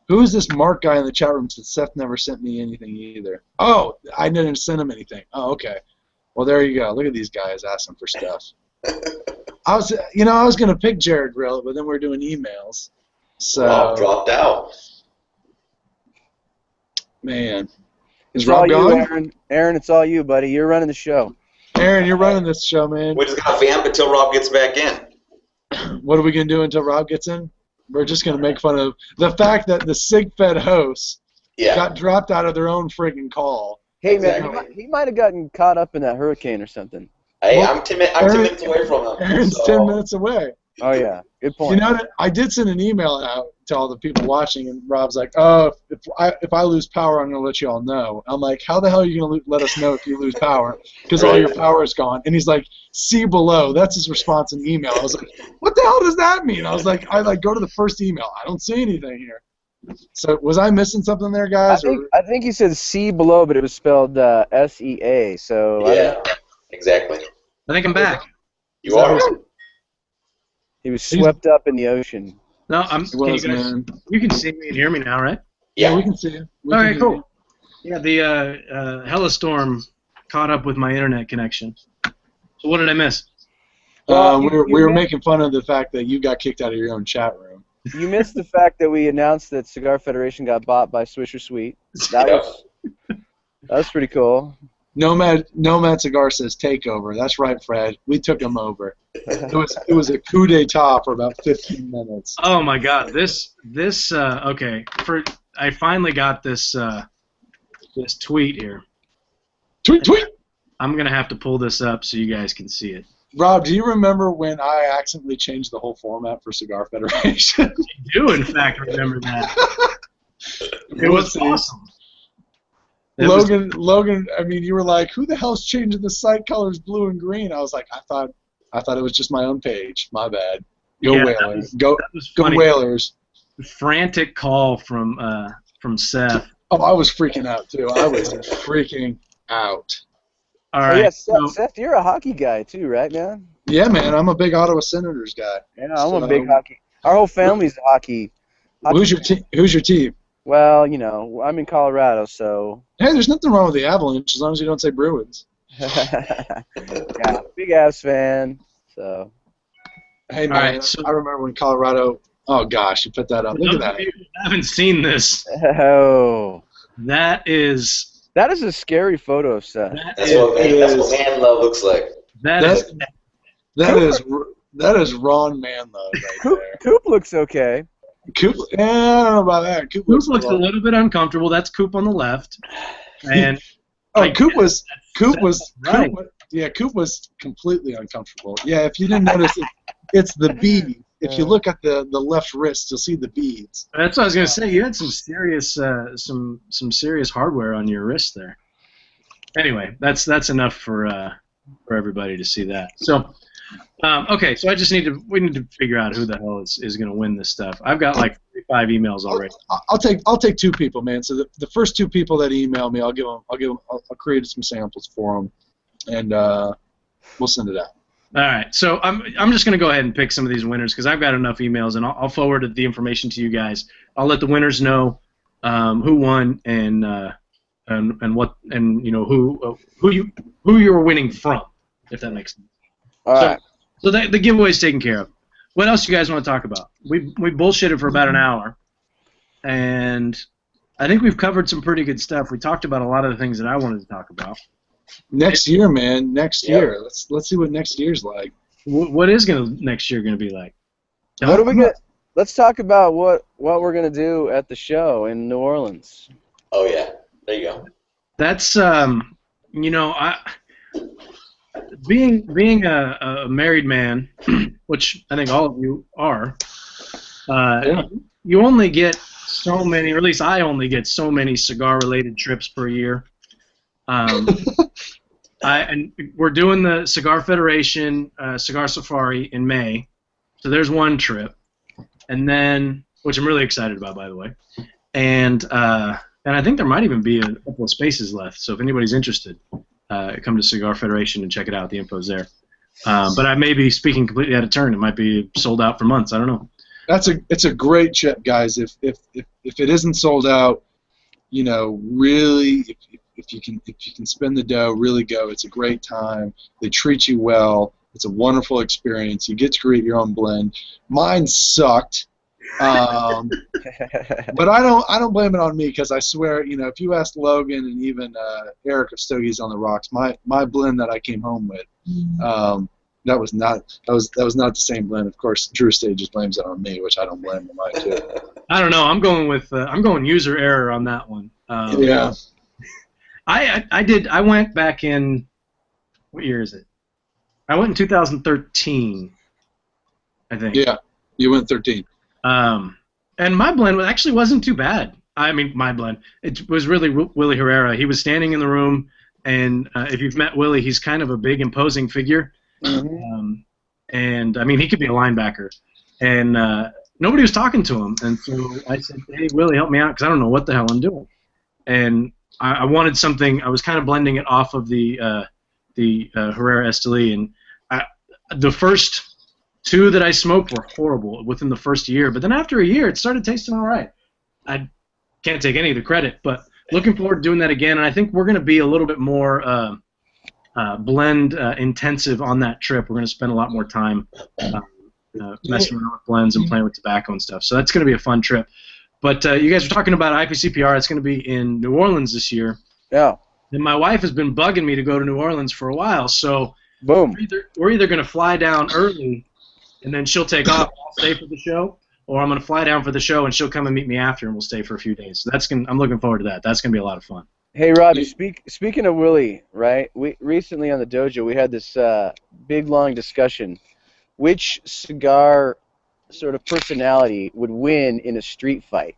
S2: Who is this Mark guy in the chat room? Since Seth never sent me anything either. Oh, I didn't send him anything. Oh, okay. Well, there you go. Look at these guys asking for stuff. I was gonna pick Jared Grill, but then we're doing emails. So
S5: Rob dropped out.
S2: Man, is
S4: It's
S2: Rob
S4: all
S2: gone?
S4: you, Aaron, it's all you, buddy. You're running the show.
S2: Aaron, you're running this show, man.
S5: We just gotta vamp until Rob gets back in.
S2: What are we gonna do until Rob gets in? We're just gonna make fun of the fact that the SigFed hosts got dropped out of their own friggin' call.
S4: Hey,
S5: Exactly.
S4: man, he might have gotten caught up in that hurricane or something.
S5: Hey,
S2: Well,
S5: I'm 10 minutes away from him.
S2: Aaron's
S5: so.
S2: 10 minutes away.
S4: Oh, yeah. Good point.
S2: You know, I did send an email out to all the people watching, and Rob's like, "Oh, if I lose power, I'm gonna let you all know." I'm like, "How the hell are you gonna let us know if you lose power? Because all your power is gone." And he's like, "See below." That's his response in email. I was like, "What the hell does that mean?" I was like, go to the first email. I don't see anything here. So was I missing something there, guys?
S4: I think he said C below, but it was spelled SEA. So
S5: Yeah, exactly.
S1: I think I'm back.
S5: You are.
S4: he was swept up in the ocean.
S1: No, you can see me and hear me now, right?
S2: Yeah, we can see you.
S1: All right, cool. Yeah, the Hella Storm caught up with my internet connection. So what did I miss?
S2: We were making fun of the fact that you got kicked out of your own chat room.
S4: You missed the fact that we announced that Cigar Federation got bought by Swisher Sweet. That was pretty cool.
S2: Nomad Cigar says takeover. That's right, Fred. We took him over. It was a coup d'etat for about 15 minutes.
S1: Oh my God, okay. I finally got this this tweet here.
S2: Tweet.
S1: I'm gonna have to pull this up so you guys can see it.
S2: Rob, do you remember when I accidentally changed the whole format for Cigar Federation?
S1: I do, in fact, remember that. It was awesome.
S2: Logan, I mean, you were like, "Who the hell's changing the site colors blue and green?" I was like, I thought it was just my own page. My bad. Go Whalers. Go Whalers.
S1: Frantic call from Seth.
S2: Oh, I was freaking out too. I was freaking out.
S1: All right.
S4: Oh, yeah, Seth, you're a hockey guy too, right, man?
S2: Yeah, man. I'm a big Ottawa Senators guy.
S4: Yeah, I'm a big hockey. Our whole family's hockey.
S2: Who's your team?
S4: Well, you know, I'm in Colorado, so.
S2: Hey, there's nothing wrong with the Avalanche as long as you don't say Bruins.
S4: Yeah, big Avs fan. So.
S2: Hey, man. I remember when Colorado Oh gosh, you put that up. Look at that.
S1: If you haven't seen this,
S4: Oh,
S1: that is
S4: a scary photo of Seth.
S5: That's what man love looks like.
S1: that is
S2: That is Ron man love right there.
S4: Coop looks okay.
S2: Coop, I don't know about that. Coop
S1: Coop looks a little bit uncomfortable. That's Coop on the left, and
S2: Coop was
S1: right.
S2: Coop was completely uncomfortable. Yeah, if you didn't notice, it's the bead. If you look at the left wrist, you'll see the beads.
S1: That's what I was gonna say. You had some serious some serious hardware on your wrist there. Anyway, that's enough for everybody to see that. So, okay, so we need to figure out who the hell is gonna win this stuff. I've got like 5 emails already.
S2: I'll take 2 people, man. So the first 2 people that email me, I'll create some samples for them, and we'll send it out.
S1: All right, so I'm just going to go ahead and pick some of these winners because I've got enough emails, and I'll forward the information to you guys. I'll let the winners know who won and what and who you were winning from, if that makes sense.
S4: All right.
S1: So the giveaway's taken care of. What else you guys want to talk about? We bullshitted for about an hour, and I think we've covered some pretty good stuff. We talked about a lot of the things that I wanted to talk about.
S2: Next year, man. Next year. Let's see what next year's like.
S1: What is next year gonna be like?
S4: What do we get? Let's talk about what we're gonna do at the show in New Orleans.
S5: Oh yeah, there you go.
S1: That's being a married man, which I think all of you are. You only get so many, or at least I only get so many cigar-related trips per year. And we're doing the Cigar Federation Cigar Safari in May, so there's one trip, and then which I'm really excited about, by the way, and I think there might even be a couple of spaces left. So if anybody's interested, come to Cigar Federation and check it out. The info's there. But I may be speaking completely out of turn. It might be sold out for months. I don't know.
S2: It's a great trip, guys. If it isn't sold out, really. If you can spend the dough, really go. It's a great time. They treat you well. It's a wonderful experience. You get to create your own blend. Mine sucked, but I don't blame it on me because I swear, if you ask Logan and even Eric of Stogies on the Rocks, my blend that I came home with, that was not the same blend. Of course, Drew Stages blames it on me, which I don't blame him on too.
S1: I don't know. I'm going user error on that one.
S2: Yeah.
S1: I went back in, what year is it? I went in 2013, I think.
S2: Yeah, you went 13.
S1: And my blend actually wasn't too bad. I mean, my blend. It was really Willie Herrera. He was standing in the room, and if you've met Willie, he's kind of a big, imposing figure.
S2: Mm-hmm.
S1: And, I mean, he could be a linebacker. And nobody was talking to him. And so I said, hey, Willie, help me out because I don't know what the hell I'm doing. And I wanted something. I was kind of blending it off of the Herrera Esteli, and the first 2 that I smoked were horrible within the first year. But then after a year, it started tasting all right. I can't take any of the credit, but looking forward to doing that again. And I think we're going to be a little bit more blend intensive on that trip. We're going to spend a lot more time messing around with blends and playing with tobacco and stuff. So that's going to be a fun trip. But you guys were talking about IPCPR. It's going to be in New Orleans this year.
S4: Yeah.
S1: And my wife has been bugging me to go to New Orleans for a while. So
S4: boom.
S1: We're either going to fly down early, and then she'll take off. I'll stay for the show, or I'm going to fly down for the show, and she'll come and meet me after, and we'll stay for a few days. So I'm looking forward to that. That's going to be a lot of fun.
S4: Hey, Robbie. Speaking of Willie, right? We recently on the dojo we had this big long discussion. Which cigar sort of personality would win in a street fight?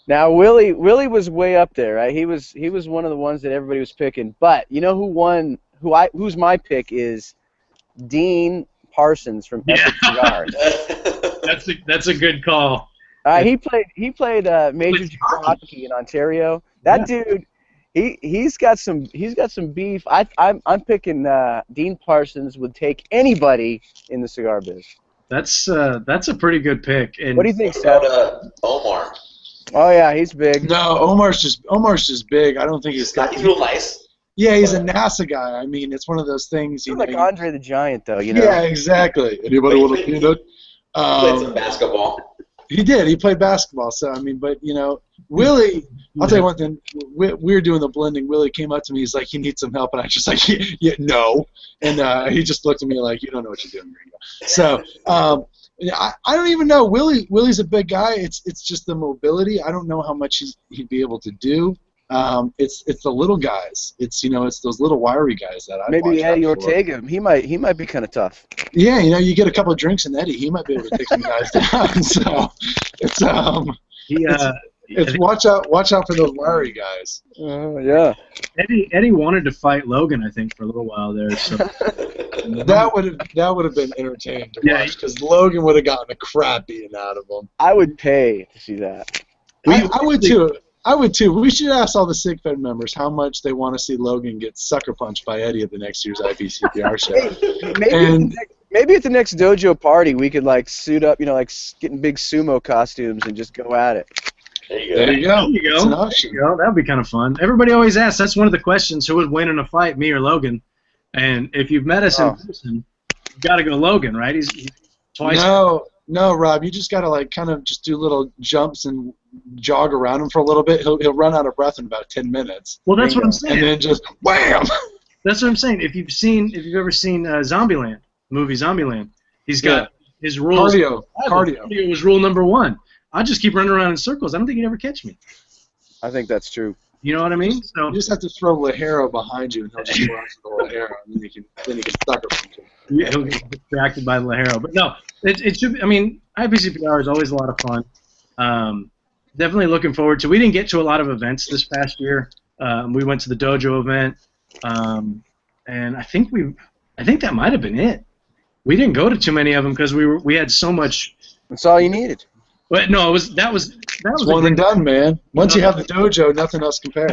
S4: Now Willie was way up there, right? He was one of the ones that everybody was picking. But you know who won? Who's my pick is Dean Parsons from Epic Cigars.
S1: That's a good call.
S4: He played Major Junior in Ontario. That dude, he's got some beef. I'm picking Dean Parsons would take anybody in the cigar biz. That's
S1: a pretty good pick. And
S4: what do you think, Seth?
S5: Omar.
S4: Oh yeah, he's big.
S2: No, Omar's just big. I don't think he's
S5: real nice.
S2: Yeah, he's a NASA guy. I mean, it's one of those things.
S4: He's like Andre the Giant, though.
S2: Yeah, exactly. Anybody want a peanut?
S5: Played some basketball.
S2: He did. He played basketball. So, I mean, but, you know, Willie, I'll tell you one thing. We were doing the blending. Willie came up to me. He's like, you need some help. And I just like, yeah, no. And he just looked at me like, you don't know what you're doing, Gringo. So, I don't even know. Willie's a big guy. It's just the mobility. I don't know how much he'd be able to do. It's the little guys. It's those little wiry guys that I
S4: maybe Eddie Ortega. He might be kind of tough.
S2: Yeah, you get a couple of drinks in Eddie, he might be able to take some guys down. So it's watch out for those wiry guys.
S4: Yeah.
S1: Eddie wanted to fight Logan, I think, for a little while there. So
S2: that would have been entertaining to watch because Logan would have gotten the crap beaten out of him.
S4: I would pay to see that.
S2: I would too. I would too. We should ask all the SigFed members how much they want to see Logan get sucker punched by Eddie at the next year's IPCPR show.
S4: Maybe at the next dojo party we could like suit up, like get in big sumo costumes and just go at it.
S2: There you go. It's an option.
S1: That would be kind of fun. Everybody always asks. That's one of the questions: who would win in a fight, me or Logan? And if you've met us in person, you've got to go Logan, right? He's twice.
S2: No, Rob. You just got to like kind of just do little jumps and jog around him for a little bit. He'll run out of breath in about 10 minutes.
S1: Well, that's what I'm saying.
S2: And then just wham.
S1: That's what I'm saying. If you've ever seen Zombieland, the movie Zombieland, he's got his rules.
S2: Cardio
S1: was rule number 1. I just keep running around in circles. I don't think he'd ever catch me.
S4: I think that's true.
S1: You know what I mean? So
S2: you just have to throw Lajero behind you, and he'll just run to the Lajero, and then he can sucker punch him.
S1: Yeah, he'll get distracted by the Lajero. But no, it should. I mean, IPCPR is always a lot of fun. Definitely looking forward to. We didn't get to a lot of events this past year. We went to the dojo event, and I think that might have been it. We didn't go to too many of them because we had so much.
S4: That's all you needed.
S1: But no, that was
S2: one and done, man. Once you have the dojo, nothing else compares.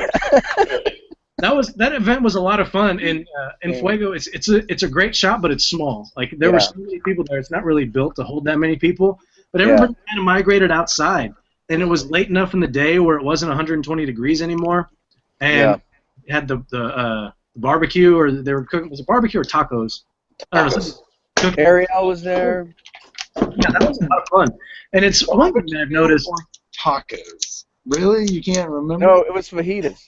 S1: That event was a lot of fun, and Fuego, it's a great shop, but it's small. Like there were so many people there, it's not really built to hold that many people. But everybody kind of migrated outside, and it was late enough in the day where it wasn't 120 degrees anymore, and it had the barbecue, or they were cooking. Was it barbecue or tacos? I don't know.
S4: Ariel was there.
S1: Yeah, that was a lot of fun. And it's one thing that I've noticed.
S2: Tacos. Really? You can't remember?
S4: No, it was fajitas.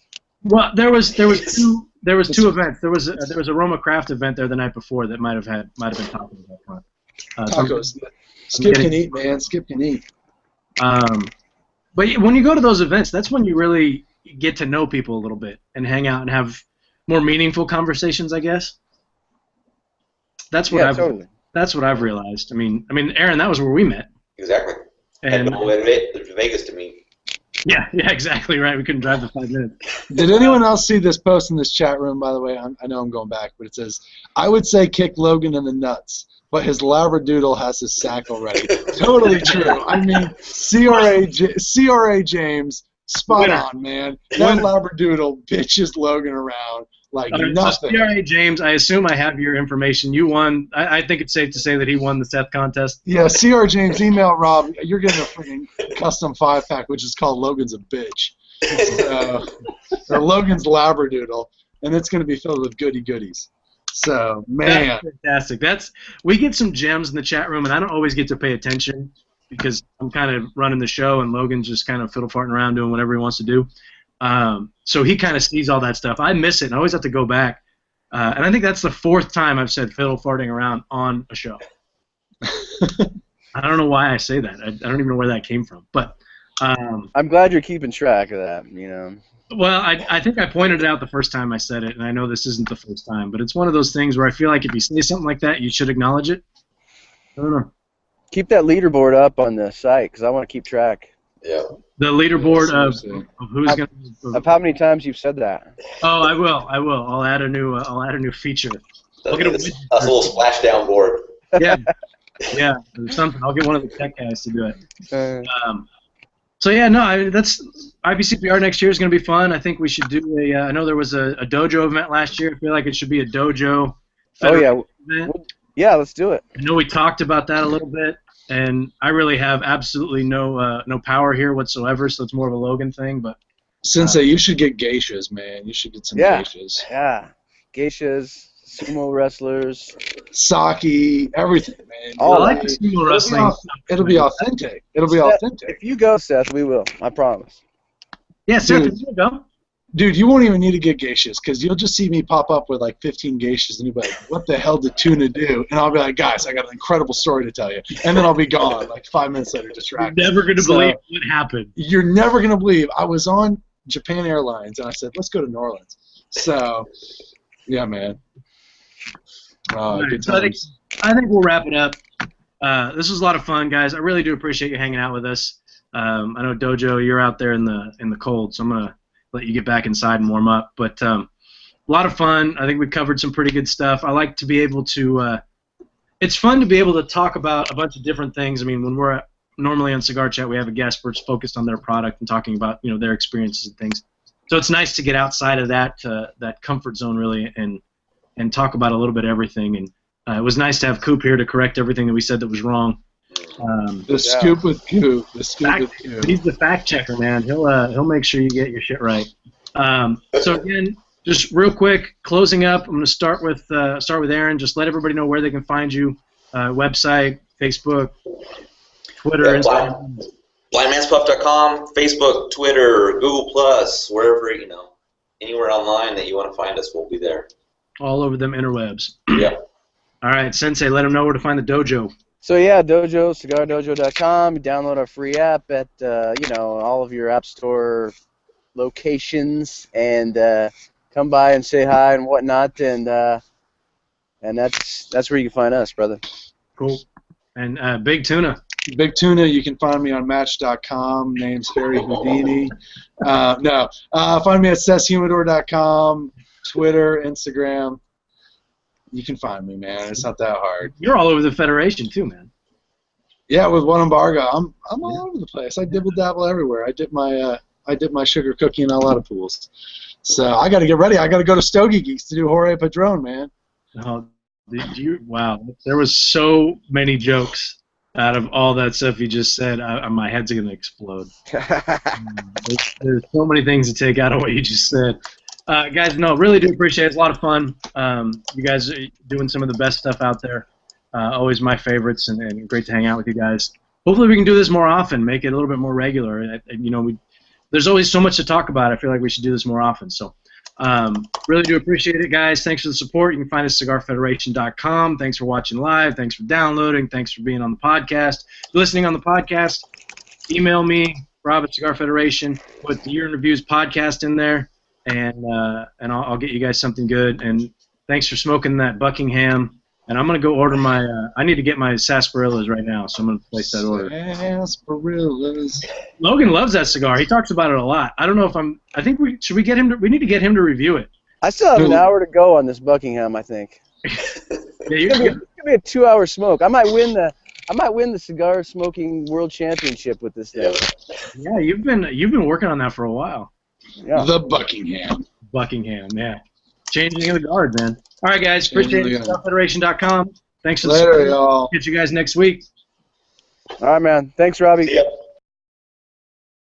S1: Well, there was two events. There was a Roma Craft event there the night before that might have been tacos up front.
S2: Tacos. Skip can eat, man. Skip can eat.
S1: But when you go to those events, that's when you really get to know people a little bit and hang out and have more meaningful conversations, I guess. That's what That's what I've realized. I mean, Aaron, that was where we met.
S5: Exactly.
S1: And
S5: no Vegas to meet.
S1: Yeah, exactly right. We couldn't drive the 5 minutes.
S2: Did anyone else see this post in this chat room, by the way? I know I'm going back, but it says, I would say kick Logan in the nuts, but his Labradoodle has his sack already. Totally true. I mean, CRA James, spot on, man. That Labradoodle bitches Logan around like nothing.
S1: So CRA James, I assume I have your information. You won. I think it's safe to say that he won the Seth contest.
S2: Yeah, CR James, email Rob. You're getting a freaking custom 5-pack, which is called Logan's a Bitch. Or Logan's Labradoodle, and it's going to be filled with goodies. So, man.
S1: That's fantastic. We get some gems in the chat room, and I don't always get to pay attention because I'm kind of running the show, and Logan's just kind of fiddle-farting around doing whatever he wants to do. So he kind of sees all that stuff. I miss it, and I always have to go back. And I think that's the 4th time I've said fiddle farting around on a show. I don't know why I say that. I don't even know where that came from. But
S4: I'm glad you're keeping track of that.
S1: Well, I think I pointed it out the first time I said it, and I know this isn't the first time, but it's one of those things where I feel like if you say something like that, you should acknowledge it. I don't know.
S4: Keep that leaderboard up on the site because I want to keep track.
S5: Yeah.
S1: The leaderboard of who's going to.
S4: Of how many times you've said that.
S1: Oh, I will. I'll add a new feature.
S5: I'll get a little splashdown board.
S1: Yeah. Yeah. Or something. I'll get one of the tech guys to do it. So yeah, no, that's IPCPR next year is going to be fun. I think we should do a. I know there was a dojo event last year. I feel like it should be a dojo. Federation event.
S4: Yeah, let's do it.
S1: I know we talked about that a little bit. And I really have absolutely no power here whatsoever, so it's more of a Logan thing. But
S2: Sensei, you should get geishas, man. You should get some geishas.
S4: Yeah, geishas, sumo wrestlers,
S2: sake, everything, man.
S4: All
S1: I like the sumo wrestling.
S2: It'll be authentic. It'll be
S4: Seth,
S2: authentic.
S4: If you go, Seth, we will. I promise.
S1: Yeah, Seth,
S2: Dude.
S1: if you go.
S2: Dude, you won't even need to get geishas because you'll just see me pop up with like 15 geishas and you'll be like, what the hell did Tuna do? And I'll be like, guys, I got an incredible story to tell you. And then I'll be gone like 5 minutes later, distracted.
S1: You're never going to believe what happened.
S2: You're never going to believe. I was on Japan Airlines and I said, let's go to New Orleans. So, yeah, man. Good
S1: So
S2: times.
S1: I think we'll wrap it up. This was a lot of fun, guys. I really do appreciate you hanging out with us. I know Dojo, you're out there in the cold, so I'm gonna let you get back inside and warm up. But a lot of fun. I think we covered some pretty good stuff. I like to be able to. It's fun to be able to talk about a bunch of different things. I mean, when we're normally on Cigar Chat, we have a guest that's focused on their product and talking about their experiences and things. So it's nice to get outside of that comfort zone really and talk about a little bit of everything. And it was nice to have Coop here to correct everything that we said that was wrong.
S2: Scoop with Coop. The scoop with Coop.
S1: He's the fact checker, man. He'll make sure you get your shit right. So again, just real quick, closing up. I'm going to start with Aaron. Just let everybody know where they can find you. Website, Facebook, Twitter, Instagram.
S5: Blindmanspuff.com, Facebook, Twitter, Google Plus, wherever anywhere online that you want to find us, we'll be there.
S1: All over them interwebs.
S5: Yeah.
S1: All right, Sensei, let them know where to find the dojo.
S4: So yeah, Dojo, cigardojo.com. Download our free app at all of your app store locations, and come by and say hi and whatnot, and that's where you can find us, brother.
S1: Cool. And Big Tuna.
S2: Big Tuna, you can find me on Match.com. Name's Harry Houdini. Find me at SethHumidor.com, Twitter, Instagram. You can find me, man. It's not that hard.
S1: You're all over the Federation too, man.
S2: Yeah, with one embargo, I'm all over the place. I dibble dabble everywhere. I dip my sugar cookie in a lot of pools. So I got to get ready. I got to go to Stogie Geeks to do Jorge Padron, man.
S1: Oh, wow, there was so many jokes out of all that stuff you just said. My head's gonna explode. There's so many things to take out of what you just said. Guys, no, really do appreciate it. It's a lot of fun. You guys are doing some of the best stuff out there. Always my favorites, and great to hang out with you guys. Hopefully we can do this more often, make it a little bit more regular. There's always so much to talk about. I feel like we should do this more often. So really do appreciate it, guys. Thanks for the support. You can find us at CigarFederation.com. Thanks for watching live. Thanks for downloading. Thanks for being on the podcast. If you're listening on the podcast, email me, Rob at Cigar Federation. Put the Year in Reviews podcast in there. And I'll get you guys something good. And thanks for smoking that Buckingham. And I'm gonna go order my. I need to get my sarsaparillas right now, so I'm gonna place that order.
S2: Sarsaparillas.
S1: Logan loves that cigar. He talks about it a lot. I don't know if I'm. I think we get him. We need to get him to review it.
S4: I still have an hour to go on this Buckingham, I think.
S1: Yeah,
S4: It's gonna be a 2-hour smoke. I might win the cigar smoking world championship with this thing.
S1: Yeah, you've been working on that for a while.
S4: Yeah.
S2: The Buckingham.
S1: Buckingham, yeah. Changing of the guard, man. All right, guys. Appreciate it. CigarFederation.com. Thanks for the
S2: Later,
S1: support.
S2: y'all.
S1: Catch you guys next week.
S4: All right, man. Thanks, Robbie.
S5: See ya.